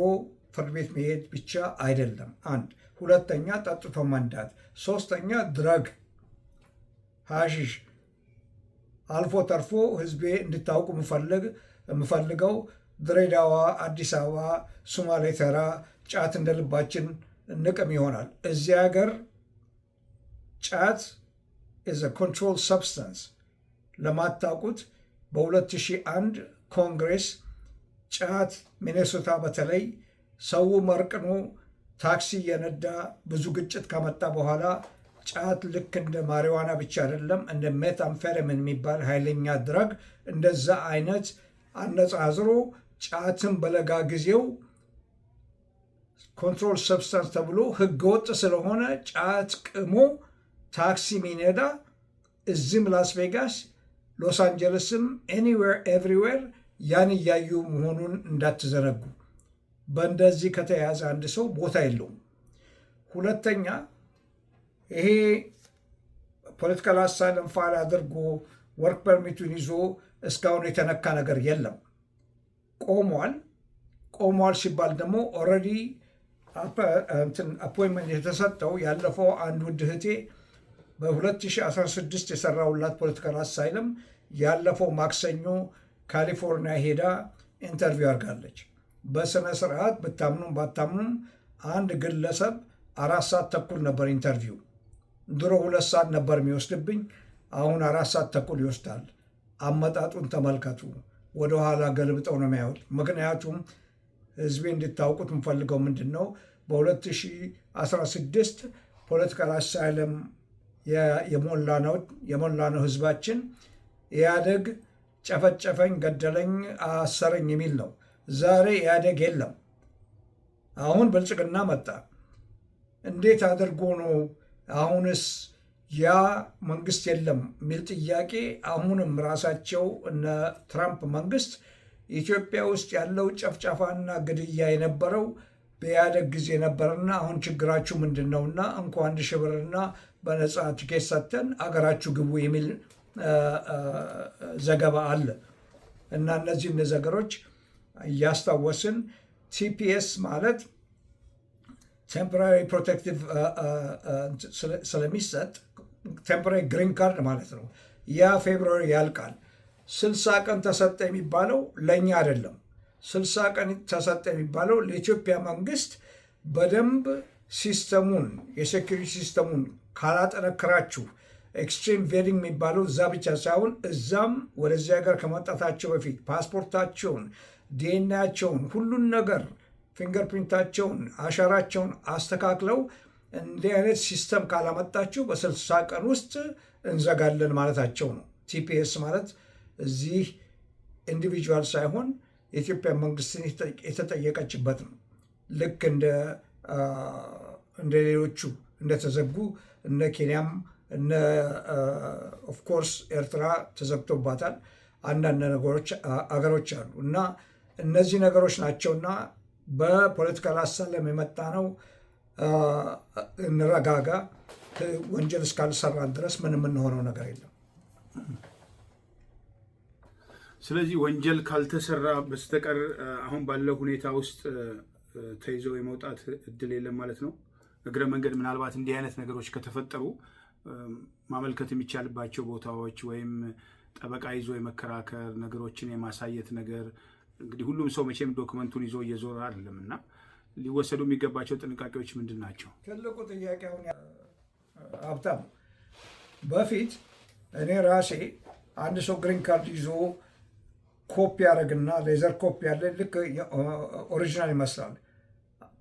ፍርድ ቤት መሄድ ብቻ አይደለም። 1 2ኛ ጠጥቶ መንዳት፣ 3ኛ ድረግ ሀሺሽ። አልፎ ተርፎ ህዝቤ እንድታውቁ የምፈልገው ድሬዳዋ፣ አዲስ አበባ፣ ሶማሌ ተራ ጫት እንደ ልባችን እንቅም ይሆናል። እዚህ ሀገር ጫት is a controlled substance። ለማታውቁት በ2001 ኮንግሬስ ጫት ሚኔሶታ በተለይ ሰው መርቅኖ ታክሲ እየነዳ ብዙ ግጭት ከመጣ በኋላ ጫት ልክ እንደ ማሪዋና ብቻ አይደለም፣ እንደ ሜታምፌታሚን የሚባል ኃይለኛ ድረግ እንደዛ አይነት አነጻጽሮ ጫትን በለጋ ጊዜው ኮንትሮል ሰብስታንስ ተብሎ ህገወጥ ስለሆነ ጫት ቅሞ ታክሲ ሚነዳ እዚህም ላስ ቬጋስ፣ ሎስ አንጀለስም ኤኒዌር ኤቭሪዌር ያን እያዩ መሆኑን እንዳትዘነጉ። በእንደዚህ ከተያዘ አንድ ሰው ቦታ የለውም። 2ኛ ይሄ ፖለቲካል አሳይለም ፋይል አድርጎ ወርክ ፐርሚቱን ይዞ እስካሁን የተነካ ነገር የለም። ቆሟል። ሲባል ደግሞ ኦልሬዲ አፖይንትመንት የተሰጠው ያለፈው አንድ ውድ እህቴ በ2016 የሰራውላት ፖለቲካል አሳይለም ያለፈው ማክሰኞ ካሊፎርኒያ ሄዳ ኢንተርቪው አድርጋለች። በስነ ስርዓት ብታምኑም ባታምኑም አንድ ግለሰብ 4 ሰዓት ተኩል ነበር ኢንተርቪው። ድሮ 2 ሰዓት ነበር የሚወስድብኝ፣ አሁን 4 ሰዓት ተኩል ይወስዳል። አመጣጡን ተመልከቱ። ወደኋላ ገልብጠው ነው የሚያዩት። ምክንያቱም ህዝቤ እንድታውቁት የምፈልገው ምንድን ነው፣ በ2016 ፖለቲካል አሳይለም የሞላ ነው ህዝባችን። ኢህአዴግ ጨፈጨፈኝ፣ ገደለኝ፣ አሰረኝ የሚል ነው። ዛሬ ኢህአዴግ የለም። አሁን ብልጽግና መጣ። እንዴት አድርጎ ነው አሁንስ ያ መንግስት የለም የሚል ጥያቄ አሁንም ራሳቸው እነ ትራምፕ መንግስት ኢትዮጵያ ውስጥ ያለው ጨፍጨፋና ግድያ የነበረው በኢህአዴግ ጊዜ ነበርና አሁን ችግራችሁ ምንድን ነውና እንኳ 1,000 ብርና በነፃ ቲኬት ሰጥተን አገራችሁ ግቡ የሚል ዘገባ አለ። እና እነዚህ ነገሮች እያስታወስን ቲፒኤስ ማለት ቴምፖራሪ ፕሮቴክቲቭ ስለሚሰጥ ቴምፖራሪ ግሪን ካርድ ማለት ነው። ያ ፌብሩዋሪ ያልቃል። 60 ቀን ተሰጠ የሚባለው ለእኛ አይደለም። 60 ቀን ተሰጠ የሚባለው ለኢትዮጵያ መንግስት በደንብ ሲስተሙን የሴኩሪቲ ሲስተሙን ካላጠነክራችሁ ኤክስትሪም ቬሪንግ የሚባለው እዛ ብቻ ሳይሆን እዛም ወደዚህ ሀገር ከመጣታቸው በፊት ፓስፖርታቸውን፣ ዲኤንኤያቸውን፣ ሁሉን ነገር ፊንገርፕሪንታቸውን፣ አሻራቸውን አስተካክለው እንዲህ አይነት ሲስተም ካላመጣችሁ በ60 ቀን ውስጥ እንዘጋለን ማለታቸው ነው። ቲፒኤስ ማለት እዚህ ኢንዲቪጁዋል ሳይሆን የኢትዮጵያ መንግስትን የተጠየቀችበት ነው። ልክ እንደ ሌሎቹ እንደተዘጉ እነ ኬንያም እነ ኦፍኮርስ ኤርትራ ተዘግቶባታል። አንዳንድ አገሮች አሉ እና እነዚህ ነገሮች ናቸውና በፖለቲካል አሳይለም የመጣ ነው። እንረጋጋ። ወንጀል እስካልሰራን ድረስ ምን የምንሆነው ነገር የለም። ስለዚህ ወንጀል ካልተሰራ በስተቀር አሁን ባለው ሁኔታ ውስጥ ተይዘው የመውጣት እድል የለም ማለት ነው። እግረ መንገድ ምናልባት እንዲህ አይነት ነገሮች ከተፈጠሩ ማመልከት የሚቻልባቸው ቦታዎች ወይም ጠበቃ ይዞ የመከራከር ነገሮችን የማሳየት ነገር እንግዲህ ሁሉም ሰው መቼም ዶክመንቱን ይዞ እየዞረ አይደለም እና ሊወሰዱ የሚገባቸው ጥንቃቄዎች ምንድን ናቸው? ትልቁ ጥያቄ አሁን ሀብታም፣ በፊት እኔ ራሴ አንድ ሰው ግሪን ካርድ ይዞ ኮፒ ያደረግና ሌዘር ኮፒ ያለ ልክ ኦሪጂናል ይመስላል።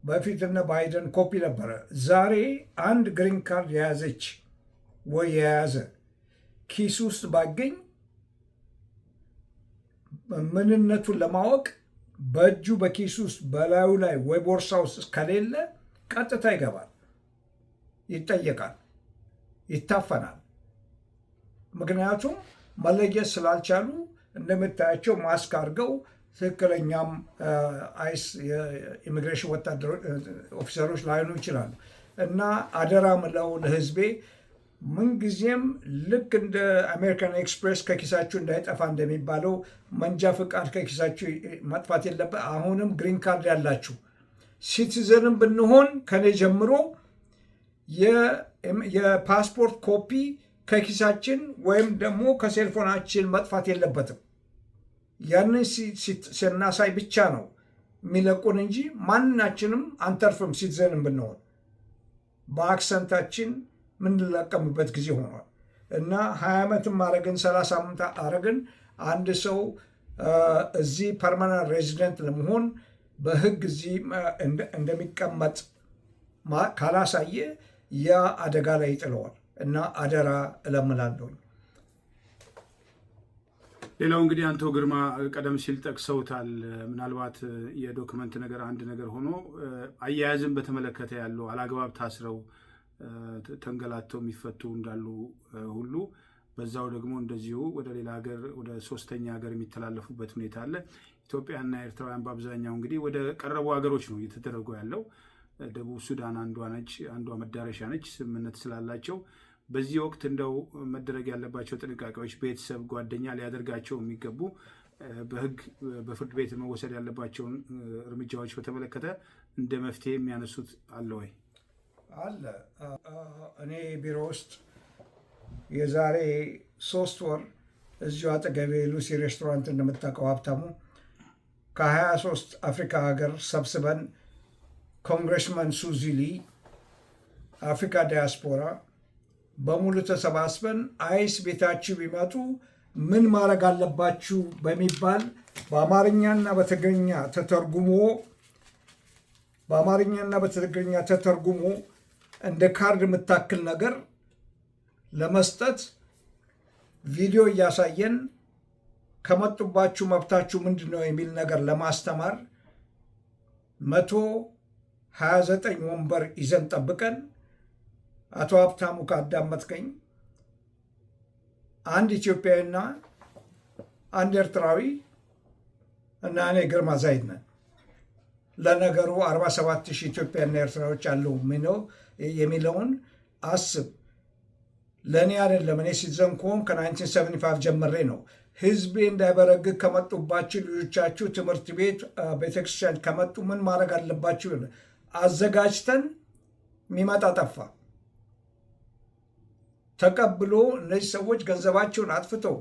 በፊት እነ ባይደን ኮፒ ነበረ። ዛሬ አንድ ግሪን ካርድ የያዘች ወይ የያዘ ኪስ ውስጥ ባገኝ ምንነቱን ለማወቅ በእጁ በኪስ ውስጥ በላዩ ላይ ወይ ቦርሳ ውስጥ ከሌለ ቀጥታ ይገባል፣ ይጠየቃል፣ ይታፈናል። ምክንያቱም መለየት ስላልቻሉ እንደምታያቸው ማስክ አድርገው ትክክለኛም አይስ የኢሚግሬሽን ወታደሮች ኦፊሰሮች ላይሆኑ ይችላሉ። እና አደራ ምለው ለህዝቤ ምንጊዜም ልክ እንደ አሜሪካን ኤክስፕሬስ ከኪሳችሁ እንዳይጠፋ እንደሚባለው መንጃ ፍቃድ ከኪሳችሁ መጥፋት የለበት። አሁንም ግሪን ካርድ ያላችሁ ሲቲዘንም ብንሆን ከኔ ጀምሮ የፓስፖርት ኮፒ ከኪሳችን ወይም ደግሞ ከሴልፎናችን መጥፋት የለበትም። ያንን ስናሳይ ብቻ ነው የሚለቁን እንጂ ማናችንም አንተርፍም። ሲቲዘንም ብንሆን በአክሰንታችን ምንለቀምበት ጊዜ ሆኗል እና 20 ዓመትም አረግን 30 ዓመት አረግን አንድ ሰው እዚህ ፐርማነንት ሬዚደንት ለመሆን በህግ እዚህ እንደሚቀመጥ ካላሳየ ያ አደጋ ላይ ይጥለዋል እና አደራ እለምላለሁኝ። ሌላው እንግዲህ አንቶ ግርማ ቀደም ሲል ጠቅሰውታል። ምናልባት የዶክመንት ነገር አንድ ነገር ሆኖ አያያዝን በተመለከተ ያለው አላግባብ ታስረው ተንገላተው የሚፈቱ እንዳሉ ሁሉ በዛው ደግሞ እንደዚሁ ወደ ሌላ ሀገር ወደ ሶስተኛ ሀገር የሚተላለፉበት ሁኔታ አለ። ኢትዮጵያና ኤርትራውያን በአብዛኛው እንግዲህ ወደ ቀረቡ ሀገሮች ነው እየተደረጉ ያለው። ደቡብ ሱዳን አንዷ መዳረሻ ነች፣ ስምምነት ስላላቸው። በዚህ ወቅት እንደው መደረግ ያለባቸው ጥንቃቄዎች ቤተሰብ፣ ጓደኛ ሊያደርጋቸው የሚገቡ በህግ በፍርድ ቤት መወሰድ ያለባቸውን እርምጃዎች በተመለከተ እንደ መፍትሄ የሚያነሱት አለ ወይ? አለ። እኔ ቢሮ ውስጥ የዛሬ 3 ወር እዚሁ አጠገቤ ሉሲ ሬስቶራንት እንደምታውቀው ሀብታሙ ከ23 አፍሪካ ሀገር ሰብስበን ኮንግረስመን ሱዚ ሊ አፍሪካ ዲያስፖራ በሙሉ ተሰባስበን አይስ ቤታችሁ ቢመጡ ምን ማድረግ አለባችሁ በሚባል በአማርኛና በትግርኛ ተተርጉሞ እንደ ካርድ የምታክል ነገር ለመስጠት ቪዲዮ እያሳየን ከመጡባችሁ መብታችሁ ምንድን ነው የሚል ነገር ለማስተማር 129 ወንበር ይዘን ጠብቀን አቶ ሀብታሙ ካዳመጥከኝ አንድ ኢትዮጵያዊና አንድ ኤርትራዊ እና እኔ ግርማ ዛይድ ነን። ለነገሩ 47,000 ኢትዮጵያና ኤርትራዎች አለው የሚለውን አስብ። ለእኔ አይደለም። እኔ ሲቲዘን ከሆን ከ1975 ጀምሬ ነው። ህዝቤ እንዳይበረግግ ከመጡባችሁ ልጆቻችሁ ትምህርት ቤት፣ ቤተክርስቲያን ከመጡ ምን ማድረግ አለባችሁ አዘጋጅተን የሚመጣ ጠፋ። ተቀብሎ እነዚህ ሰዎች ገንዘባቸውን አጥፍተው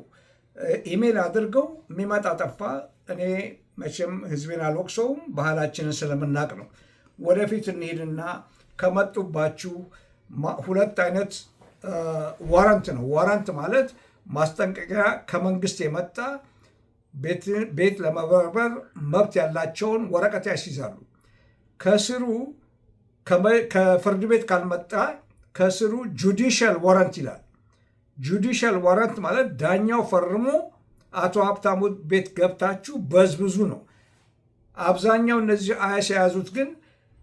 ኢሜል አድርገው የሚመጣ ጠፋ። እኔ መቼም ህዝቤን አልወቅሰውም፣ ባህላችንን ስለምናቅ ነው። ወደፊት እንሄድና ከመጡባችሁ 2 አይነት ዋረንት ነው። ዋረንት ማለት ማስጠንቀቂያ ከመንግስት የመጣ ቤት ለመበርበር መብት ያላቸውን ወረቀት ያስይዛሉ። ከስሩ ከፍርድ ቤት ካልመጣ ከስሩ ጁዲሻል ዋረንት ይላል። ጁዲሻል ዋረንት ማለት ዳኛው ፈርሞ አቶ ሀብታሙ ቤት ገብታችሁ በዝብዙ ነው። አብዛኛው እነዚህ አይስ የያዙት ግን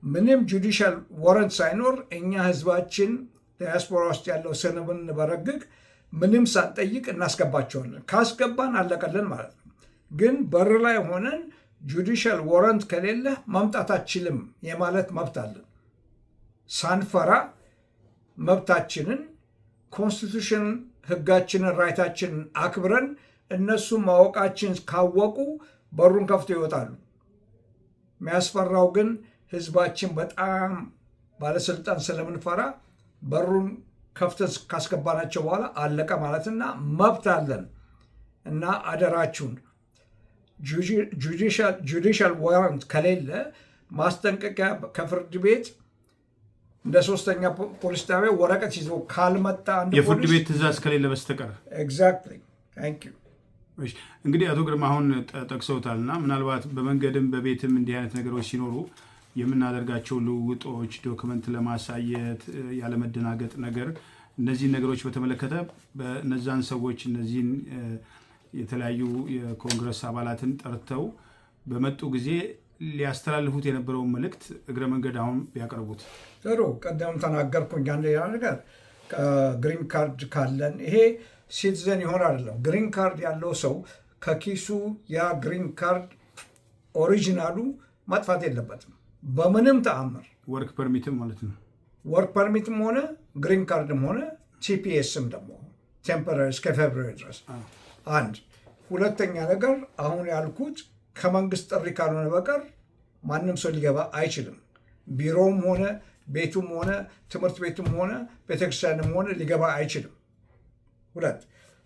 ምንም ጁዲሻል ዋረንት ሳይኖር እኛ ህዝባችን ዲያስፖራ ውስጥ ያለው ስንበረግግ ምንም ሳንጠይቅ እናስገባቸዋለን። ካስገባን አለቀልን ማለት ነው። ግን በር ላይ ሆነን ጁዲሻል ዋረንት ከሌለ መምጣት አትችልም የማለት መብት አለን። ሳንፈራ መብታችንን ኮንስቲቱሽን ህጋችንን ራይታችንን አክብረን እነሱ ማወቃችን ካወቁ በሩን ከፍቶ ይወጣሉ። የሚያስፈራው ግን ህዝባችን በጣም ባለስልጣን ስለምንፈራ በሩን ከፍተን ካስገባናቸው በኋላ አለቀ ማለትና መብት አለን እና አደራችሁን ጁዲሻል ዋረንት ከሌለ ማስጠንቀቂያ ከፍርድ ቤት እንደ 3ኛ ፖሊስ ጣቢያ ወረቀት ይዞ ካልመጣ የፍርድ ቤት ትእዛዝ ከሌለ በስተቀር ኤግዛክትሊ። ታንክ ዩ። እንግዲህ አቶ ግርማ አሁን ጠቅሰውታልና ምናልባት በመንገድም በቤትም እንዲህ አይነት ነገሮች ሲኖሩ የምናደርጋቸው ልውውጦች ዶክመንት ለማሳየት ያለመደናገጥ ነገር እነዚህን ነገሮች በተመለከተ በነዛን ሰዎች እነዚህን የተለያዩ የኮንግረስ አባላትን ጠርተው በመጡ ጊዜ ሊያስተላልፉት የነበረውን መልእክት እግረ መንገድ አሁን ቢያቀርቡት ጥሩ። ቀደም ተናገርኩኝ። አንድ ነገር ግሪን ካርድ ካለን ይሄ ሲቲዘን ይሆን አይደለም። ግሪን ካርድ ያለው ሰው ከኪሱ ያ ግሪን ካርድ ኦሪጂናሉ ማጥፋት የለበትም በምንም ተአምር። ወርክ ፐርሚትም ማለት ነው። ወርክ ፐርሚትም ሆነ ግሪን ካርድም ሆነ ቲፒኤስም ደግሞ ቴምፖራሪ እስከ ፌብሩዋሪ ድረስ አንድ። ሁለተኛ ነገር አሁን ያልኩት ከመንግስት ጥሪ ካልሆነ በቀር ማንም ሰው ሊገባ አይችልም። ቢሮውም ሆነ ቤቱም ሆነ ትምህርት ቤቱም ሆነ ቤተክርስቲያንም ሆነ ሊገባ አይችልም። 2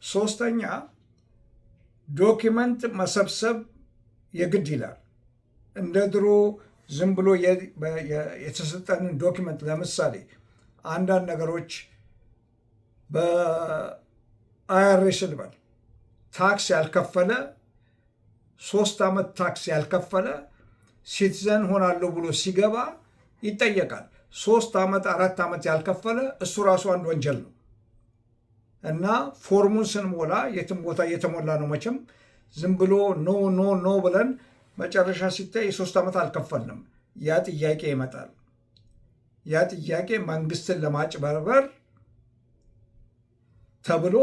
ሶስተኛ ዶኪመንት መሰብሰብ የግድ ይላል። እንደ ድሮ ዝም ብሎ የተሰጠንን ዶኪመንት ለምሳሌ አንዳንድ ነገሮች በአይአርኤስ ልበል ታክስ ያልከፈለ 3 ዓመት ታክስ ያልከፈለ ሲቲዘን ሆናለሁ ብሎ ሲገባ ይጠየቃል። 3 ዓመት 4 ዓመት ያልከፈለ እሱ ራሱ አንድ ወንጀል ነው እና ፎርሙን ስንሞላ የትም ቦታ እየተሞላ ነው። መቼም ዝም ብሎ ኖ ኖ ኖ ብለን መጨረሻ ሲታይ የ3 ዓመት አልከፈልንም። ያ ጥያቄ ይመጣል። ያ ጥያቄ መንግስትን ለማጭበርበር ተብሎ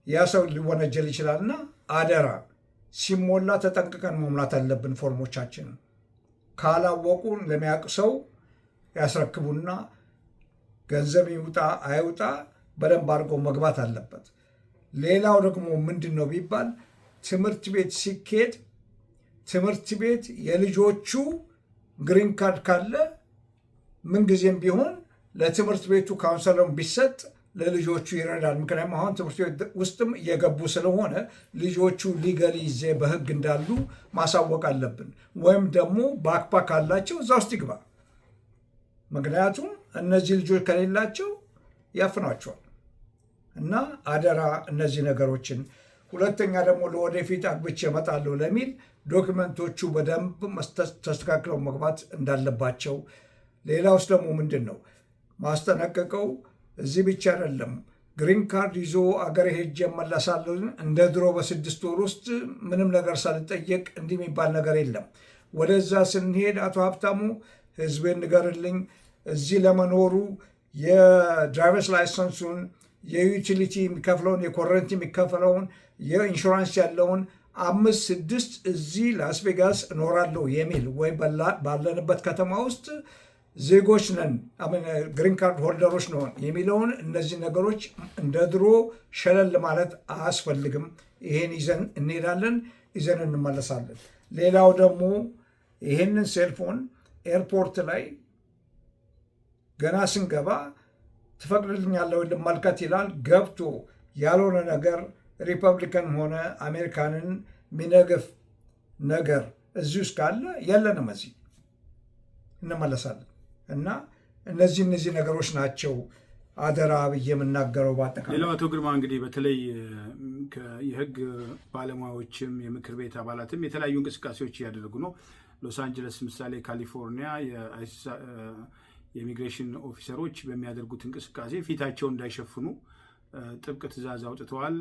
ያ ሰው ሊወነጀል ይችላልና አደራ ሲሞላ ተጠንቅቀን መሙላት አለብን። ፎርሞቻችንን ካላወቁ ለሚያውቅ ሰው ያስረክቡና ገንዘብ ይውጣ አይውጣ በደንብ አድርገው መግባት አለበት። ሌላው ደግሞ ምንድን ነው ቢባል ትምህርት ቤት ሲኬድ ትምህርት ቤት የልጆቹ ግሪን ካርድ ካለ ምንጊዜም ቢሆን ለትምህርት ቤቱ ካውንሰለሩን ቢሰጥ ለልጆቹ ይረዳል። ምክንያቱም አሁን ትምህርት ቤት ውስጥም እየገቡ ስለሆነ ልጆቹ ሊገሊ ይዜ በህግ እንዳሉ ማሳወቅ አለብን። ወይም ደግሞ ባክፓክ አላቸው እዛ ውስጥ ይግባ። ምክንያቱም እነዚህ ልጆች ከሌላቸው ያፍኗቸዋል። እና አደራ እነዚህ ነገሮችን። ሁለተኛ ደግሞ ለወደፊት አግብቼ እመጣለሁ ለሚል ዶክመንቶቹ በደንብ ተስተካክለው መግባት እንዳለባቸው። ሌላ ውስጥ ደግሞ ምንድን ነው ማስጠነቀቀው፣ እዚህ ብቻ አይደለም። ግሪን ካርድ ይዞ አገር ሄጄ እመለሳለሁ እንደ ድሮ በ6 ወር ውስጥ ምንም ነገር ሳልጠየቅ እንዲህ የሚባል ነገር የለም። ወደዛ ስንሄድ አቶ ሀብታሙ ህዝቤን ንገርልኝ፣ እዚህ ለመኖሩ የድራይቨርስ ላይሰንሱን፣ የዩቲሊቲ የሚከፍለውን፣ የኮረንቲ የሚከፍለውን፣ የኢንሹራንስ ያለውን 5-6 እዚህ ላስ ቬጋስ እኖራለሁ የሚል ወይ ባለንበት ከተማ ውስጥ ዜጎች ነን ግሪን ካርድ ሆልደሮች ነው የሚለውን እነዚህ ነገሮች እንደ ድሮ ሸለል ማለት አያስፈልግም። ይሄን ይዘን እንሄዳለን፣ ይዘን እንመለሳለን። ሌላው ደግሞ ይሄንን ሴልፎን ኤርፖርት ላይ ገና ስንገባ ትፈቅድልኛለህ ልመልከት ይላል። ገብቶ ያልሆነ ነገር ሪፐብሊካን ሆነ አሜሪካንን ሚነግፍ ነገር እዚህ ውስጥ ካለ የለንም፣ እዚህ እንመለሳለን። እና እነዚህ ነገሮች ናቸው አደራ ብዬ የምናገረው። በአጠቃላይ ሌላው አቶ ግርማ እንግዲህ በተለይ የህግ ባለሙያዎችም የምክር ቤት አባላትም የተለያዩ እንቅስቃሴዎች እያደረጉ ነው። ሎስ አንጀለስ ምሳሌ፣ ካሊፎርኒያ የኢሚግሬሽን ኦፊሰሮች በሚያደርጉት እንቅስቃሴ ፊታቸውን እንዳይሸፍኑ ጥብቅ ትዕዛዝ አውጥተዋል።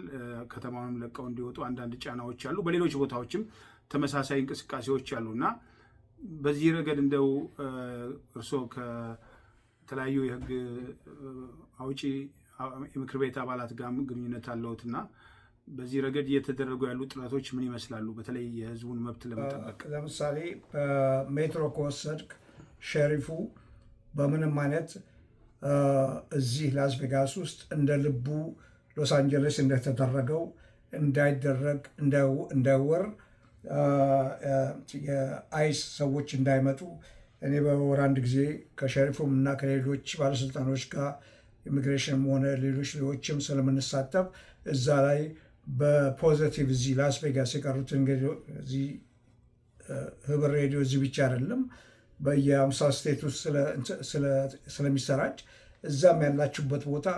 ከተማውንም ለቀው እንዲወጡ አንዳንድ ጫናዎች አሉ። በሌሎች ቦታዎችም ተመሳሳይ እንቅስቃሴዎች አሉ እና በዚህ ረገድ እንደው እርስዎ ከተለያዩ የህግ አውጪ የምክር ቤት አባላት ጋር ግንኙነት አለዎትና በዚህ ረገድ እየተደረጉ ያሉ ጥረቶች ምን ይመስላሉ? በተለይ የህዝቡን መብት ለመጠበቅ። ለምሳሌ በሜትሮ ከወሰድክ ሸሪፉ በምንም አይነት እዚህ ላስ ቬጋስ ውስጥ እንደ ልቡ ሎስ አንጀለስ እንደተደረገው እንዳይደረግ እንዳይወር የአይስ ሰዎች እንዳይመጡ እኔ በወር አንድ ጊዜ ከሸሪፉም እና ከሌሎች ባለስልጣኖች ጋር ኢሚግሬሽንም ሆነ ሌሎች ሌሎችም ስለምንሳተፍ እዛ ላይ በፖዘቲቭ እዚህ ላስ ቬጋስ የቀሩት እንግዲህ እዚህ ህብር ሬዲዮ እዚህ ብቻ አይደለም በየ50 ስቴት ውስጥ ስለሚሰራጭ እዛም ያላችሁበት ቦታ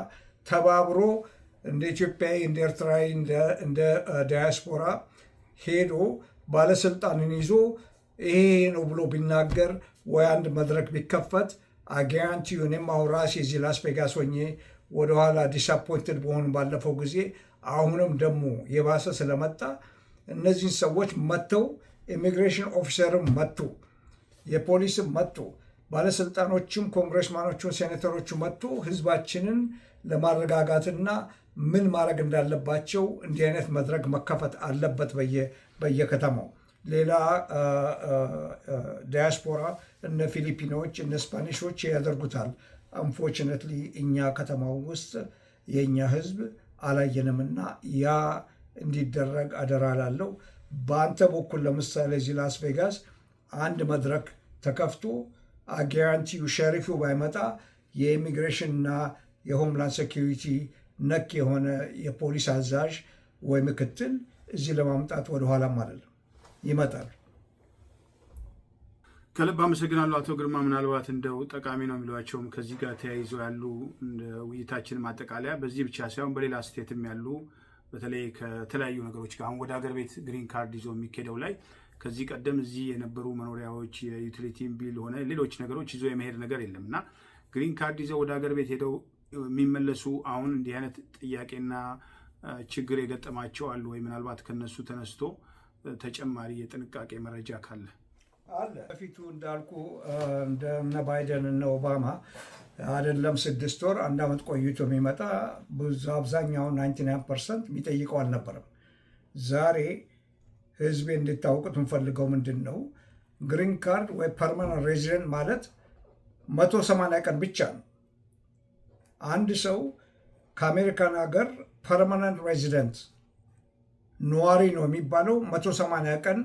ተባብሮ እንደ ኢትዮጵያዊ እንደ ኤርትራዊ እንደ ዳያስፖራ ሄዶ ባለስልጣንን ይዞ ይሄ ነው ብሎ ቢናገር ወይ አንድ መድረክ ቢከፈት አጋንቲ እኔም አሁን ራሴ እዚህ ላስ ቬጋስ ሆኜ ወደኋላ ዲስአፖይንትድ በሆኑ ባለፈው ጊዜ አሁንም ደግሞ የባሰ ስለመጣ እነዚህን ሰዎች መጥተው ኢሚግሬሽን ኦፊሰርም መጥቶ የፖሊስም መጥቶ ባለስልጣኖችም ኮንግረስማኖቹ ሴኔተሮቹ መጥቶ ህዝባችንን ለማረጋጋትና ምን ማድረግ እንዳለባቸው እንዲህ አይነት መድረክ መከፈት አለበት በየከተማው። ሌላ ዳያስፖራ እነ ፊሊፒኖች እነ ስፓኒሾች ያደርጉታል። አንፎርችነትሊ እኛ ከተማው ውስጥ የእኛ ህዝብ አላየንምና ያ እንዲደረግ አደራ ላለው። በአንተ በኩል ለምሳሌ እዚህ ላስ ቬጋስ አንድ መድረክ ተከፍቶ አጋራንቲው ሸሪፉ ባይመጣ የኢሚግሬሽን እና የሆምላንድ ሴኪሪቲ ነክ የሆነ የፖሊስ አዛዥ ወይ ምክትል እዚህ ለማምጣት ወደኋላም አይደለም ይመጣል። ከልብ አመሰግናለሁ አቶ ግርማ። ምናልባት እንደው ጠቃሚ ነው የሚሏቸውም ከዚህ ጋር ተያይዞ ያሉ ውይይታችን ማጠቃለያ በዚህ ብቻ ሳይሆን በሌላ ስቴትም ያሉ በተለይ ከተለያዩ ነገሮች ጋር አሁን ወደ ሀገር ቤት ግሪን ካርድ ይዞ የሚኬደው ላይ ከዚህ ቀደም እዚህ የነበሩ መኖሪያዎች የዩቲሊቲን ቢል ሆነ ሌሎች ነገሮች ይዞ የመሄድ ነገር የለም እና ግሪን ካርድ ይዘው ወደ ሀገር ቤት ሄደው የሚመለሱ አሁን እንዲህ አይነት ጥያቄና ችግር የገጠማቸው አሉ ወይ? ምናልባት ከነሱ ተነስቶ ተጨማሪ የጥንቃቄ መረጃ ካለ አለ። በፊቱ እንዳልኩ እንደነ ባይደን እና ኦባማ አይደለም 6 ወር 1 ዓመት ቆይቶ የሚመጣ ብዙ አብዛኛውን 99% የሚጠይቀው አልነበረም። ዛሬ ህዝቤ እንድታውቁት የምፈልገው ምንድን ነው ግሪን ካርድ ወይ ፐርማነንት ሬዚደንት ማለት 180 ቀን ብቻ ነው። አንድ ሰው ከአሜሪካን ሀገር ፐርማነንት ሬዚደንት ነዋሪ ነው የሚባለው 180 ቀን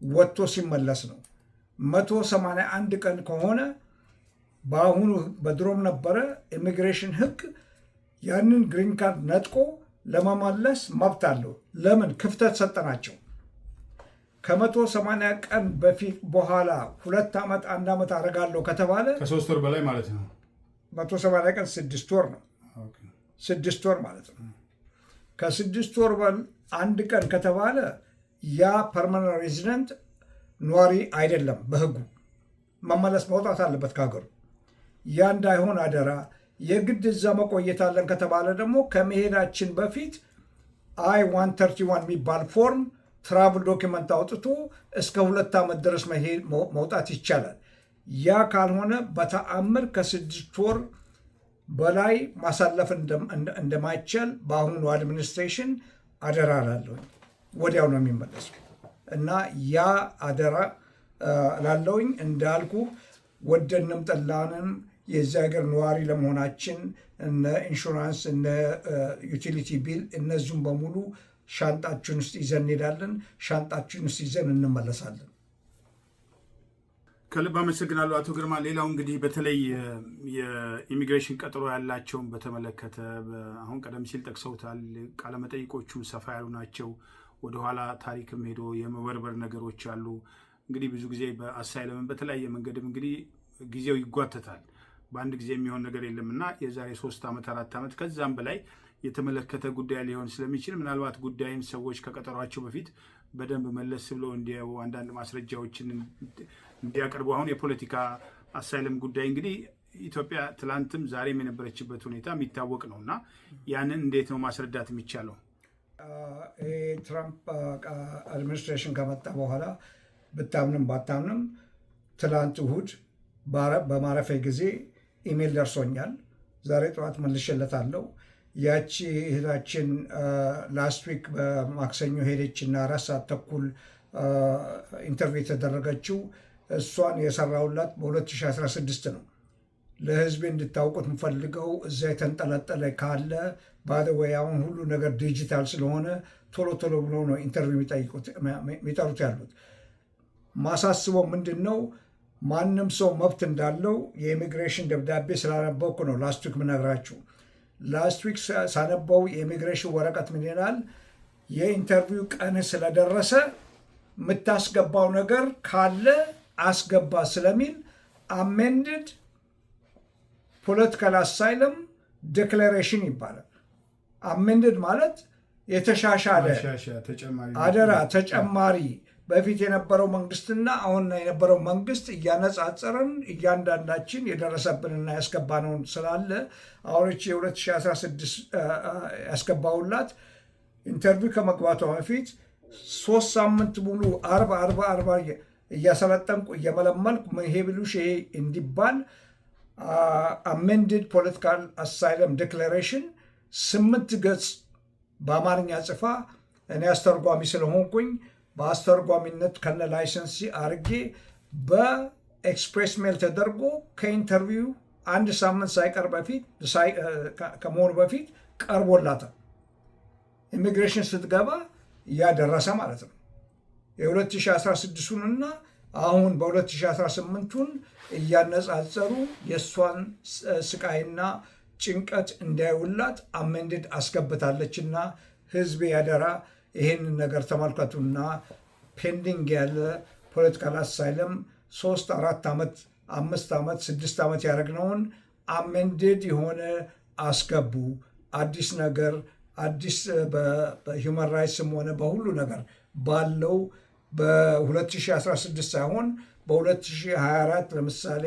ወጥቶ ሲመለስ ነው። 181 ቀን ከሆነ በአሁኑ በድሮም ነበረ ኢሚግሬሽን ሕግ ያንን ግሪን ካርድ ነጥቆ ለመመለስ መብት አለው። ለምን ክፍተት ሰጠናቸው? ከ180 ቀን በፊት በኋላ 2 ዓመት 1 ዓመት አደርጋለሁ ከተባለ ከ3 ወር በላይ ማለት ነው። 180 ቀን 6 ወር ነው። 6 ወር ማለት ነው። ከ6 ወር አንድ ቀን ከተባለ ያ ፐርማነንት ሬዚደንት ነዋሪ አይደለም። በህጉ መመለስ መውጣት አለበት ከሀገሩ። ያ እንዳይሆን አደራ። የግድ እዛ መቆየት አለን ከተባለ ደግሞ ከመሄዳችን በፊት I-131 የሚባል ፎርም ትራቭል ዶኪመንት አውጥቶ እስከ 2 ዓመት ድረስ መውጣት ይቻላል። ያ ካልሆነ በተአምር ከ6 ወር በላይ ማሳለፍ እንደማይቻል በአሁኑ አድሚኒስትሬሽን አደራ ላለሁ። ወዲያው ነው የሚመለሱ እና ያ አደራ ላለውኝ እንዳልኩ ወደንም ጠላንም የዚህ ሀገር ነዋሪ ለመሆናችን እነ ኢንሹራንስ እነ ዩቲሊቲ ቢል እነዚሁም በሙሉ ሻንጣችን ውስጥ ይዘን እንሄዳለን። ሻንጣችን ውስጥ ይዘን እንመለሳለን። ከልብ አመሰግናለሁ አቶ ግርማ። ሌላው እንግዲህ በተለይ የኢሚግሬሽን ቀጠሮ ያላቸውን በተመለከተ አሁን ቀደም ሲል ጠቅሰውታል። ቃለመጠይቆቹም ሰፋ ያሉ ናቸው። ወደኋላ ታሪክም ሄዶ የመበርበር ነገሮች አሉ። እንግዲህ ብዙ ጊዜ በአሳይለምን በተለያየ መንገድም እንግዲህ ጊዜው ይጓተታል። በአንድ ጊዜ የሚሆን ነገር የለም እና የዛሬ 3 ዓመት 4 ዓመት ከዛም በላይ የተመለከተ ጉዳይ ሊሆን ስለሚችል ምናልባት ጉዳይን ሰዎች ከቀጠሯቸው በፊት በደንብ መለስ ብለው እንዲያዩ አንዳንድ ማስረጃዎችን እንዲያቀርቡ። አሁን የፖለቲካ አሳይለም ጉዳይ እንግዲህ ኢትዮጵያ ትላንትም ዛሬም የነበረችበት ሁኔታ የሚታወቅ ነው እና ያንን እንዴት ነው ማስረዳት የሚቻለው? ትራምፕ አድሚኒስትሬሽን ከመጣ በኋላ ብታምንም ባታምንም ትላንት እሁድ በማረፊያ ጊዜ ኢሜል ደርሶኛል። ዛሬ ጠዋት መልሼለታለሁ። ያቺ እህታችን ላስት ዊክ በማክሰኞ ሄደችና 4 ሰዓት ተኩል ኢንተርቪው የተደረገችው እሷን የሰራውላት በ2016 ነው። ለህዝቤ እንድታውቁት የምፈልገው እዛ የተንጠለጠለ ካለ ባደወይ አሁን ሁሉ ነገር ዲጂታል ስለሆነ ቶሎ ቶሎ ብሎ ነው ኢንተርቪው የሚጠሩት ያሉት። ማሳስበው ምንድን ነው? ማንም ሰው መብት እንዳለው የኢሚግሬሽን ደብዳቤ ስላነበብኩ ነው ላስት ዊክ ምነግራችሁ። ላስት ዊክ ሳነበው የኢሚግሬሽን ወረቀት ምን ይላል? የኢንተርቪው ቀን ስለደረሰ የምታስገባው ነገር ካለ አስገባ ስለሚል አሜንድድ ፖለቲካል አሳይለም ዴክላሬሽን ይባላል። አሜንድድ ማለት የተሻሻለ አደራ ተጨማሪ በፊት የነበረው መንግስትና አሁን የነበረው መንግስት እያነጻጸርን እያንዳንዳችን የደረሰብንና ያስገባነውን ስላለ አሁን የ2016 ያስገባውላት ኢንተርቪው ከመግባቷ በፊት 3 ሳምንት ሙሉ 40 እያሰለጠንኩ እየመለመልኩ ይሄ ብሉሽ ይሄ እንዲባል አሜንድድ ፖለቲካል አሳይለም ዴክላሬሽን 8 ገጽ በአማርኛ ጽፋ እኔ አስተርጓሚ ስለሆንኩኝ በአስተርጓሚነት ከነ ላይሰንስ አርጌ በኤክስፕሬስ ሜል ተደርጎ ከኢንተርቪው 1 ሳምንት ሳይቀር በፊት ከመሆኑ በፊት ቀርቦላታል። ኢሚግሬሽን ስትገባ እያደረሰ ማለት ነው። የ2016ቱንና አሁን በ2018ቱን እያነጻጸሩ የእሷን ስቃይና ጭንቀት እንዳይውላት አሜንድድ አስገብታለችና ህዝቤ ያደራ ይህንን ነገር ተመልከቱና ፔንዲንግ ያለ ፖለቲካል አሳይለም 3 4 ዓመት 5 ዓመት 6 ዓመት ያደረግነውን አሜንድድ የሆነ አስገቡ። አዲስ ነገር አዲስ በሂውማን ራይትስም ሆነ በሁሉ ነገር ባለው በ2016 ሳይሆን በ2024 ለምሳሌ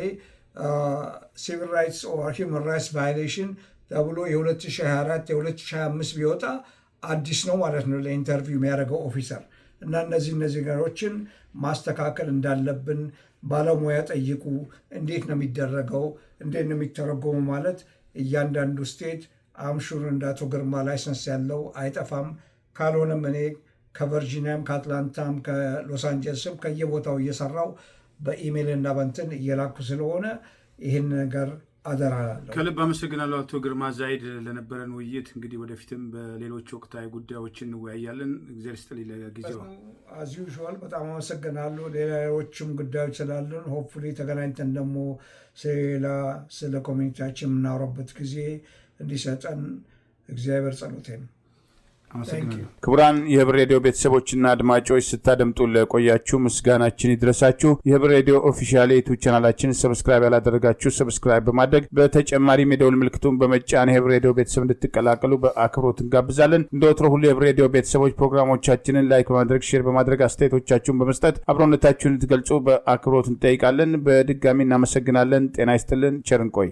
ሲቪል ራይትስ ኦር ሂውማን ራይትስ ቫዮሌሽን ተብሎ የ2024 የ2025 ቢወጣ አዲስ ነው ማለት ነው ለኢንተርቪው የሚያደርገው ኦፊሰር። እና እነዚህ ነገሮችን ማስተካከል እንዳለብን ባለሙያ ጠይቁ። እንዴት ነው የሚደረገው? እንዴት ነው የሚተረጎሙ? ማለት እያንዳንዱ ስቴት አምሹር እንደ አቶ ግርማ ላይሰንስ ያለው አይጠፋም። ካልሆነም እኔ ከቨርጂኒያም ከአትላንታም ከሎስ አንጀልስም ከየቦታው እየሰራው በኢሜይል እና በንትን እየላኩ ስለሆነ ይህን ነገር አደራላለሁ። ከልብ አመሰግናለሁ አቶ ግርማ ዛይድ ለነበረን ውይይት። እንግዲህ ወደፊትም በሌሎች ወቅታዊ ጉዳዮች እንወያያለን። እግዚአብሔር ይስጥልኝ ለጊዜው። አዝ ዩዥዋል በጣም አመሰግናለሁ። ሌሎችም ጉዳዮች ስላለን ሆፕፉሊ ተገናኝተን ደግሞ ስለ ኮሚኒቲያችን የምናወራበት ጊዜ እንዲሰጠን እግዚአብሔር ጸሎቴ ነው። ክቡራን የህብር ሬዲዮ ቤተሰቦችና አድማጮች ስታደምጡ ለቆያችሁ ምስጋናችን ይድረሳችሁ። የህብር ሬዲዮ ኦፊሻል ዩቲዩብ ቻናላችን ሰብስክራይብ ያላደረጋችሁ ሰብስክራይብ በማድረግ በተጨማሪም የደውል ምልክቱን በመጫን የህብር ሬዲዮ ቤተሰብ እንድትቀላቀሉ በአክብሮት እንጋብዛለን። እንደወትሮ ሁሉ የህብር ሬዲዮ ቤተሰቦች ፕሮግራሞቻችንን ላይክ በማድረግ ሼር በማድረግ አስተያየቶቻችሁን በመስጠት አብሮነታችሁን እንድትገልጹ በአክብሮት እንጠይቃለን። በድጋሚ እናመሰግናለን። ጤና ይስጥልን። ቸር እንቆይ።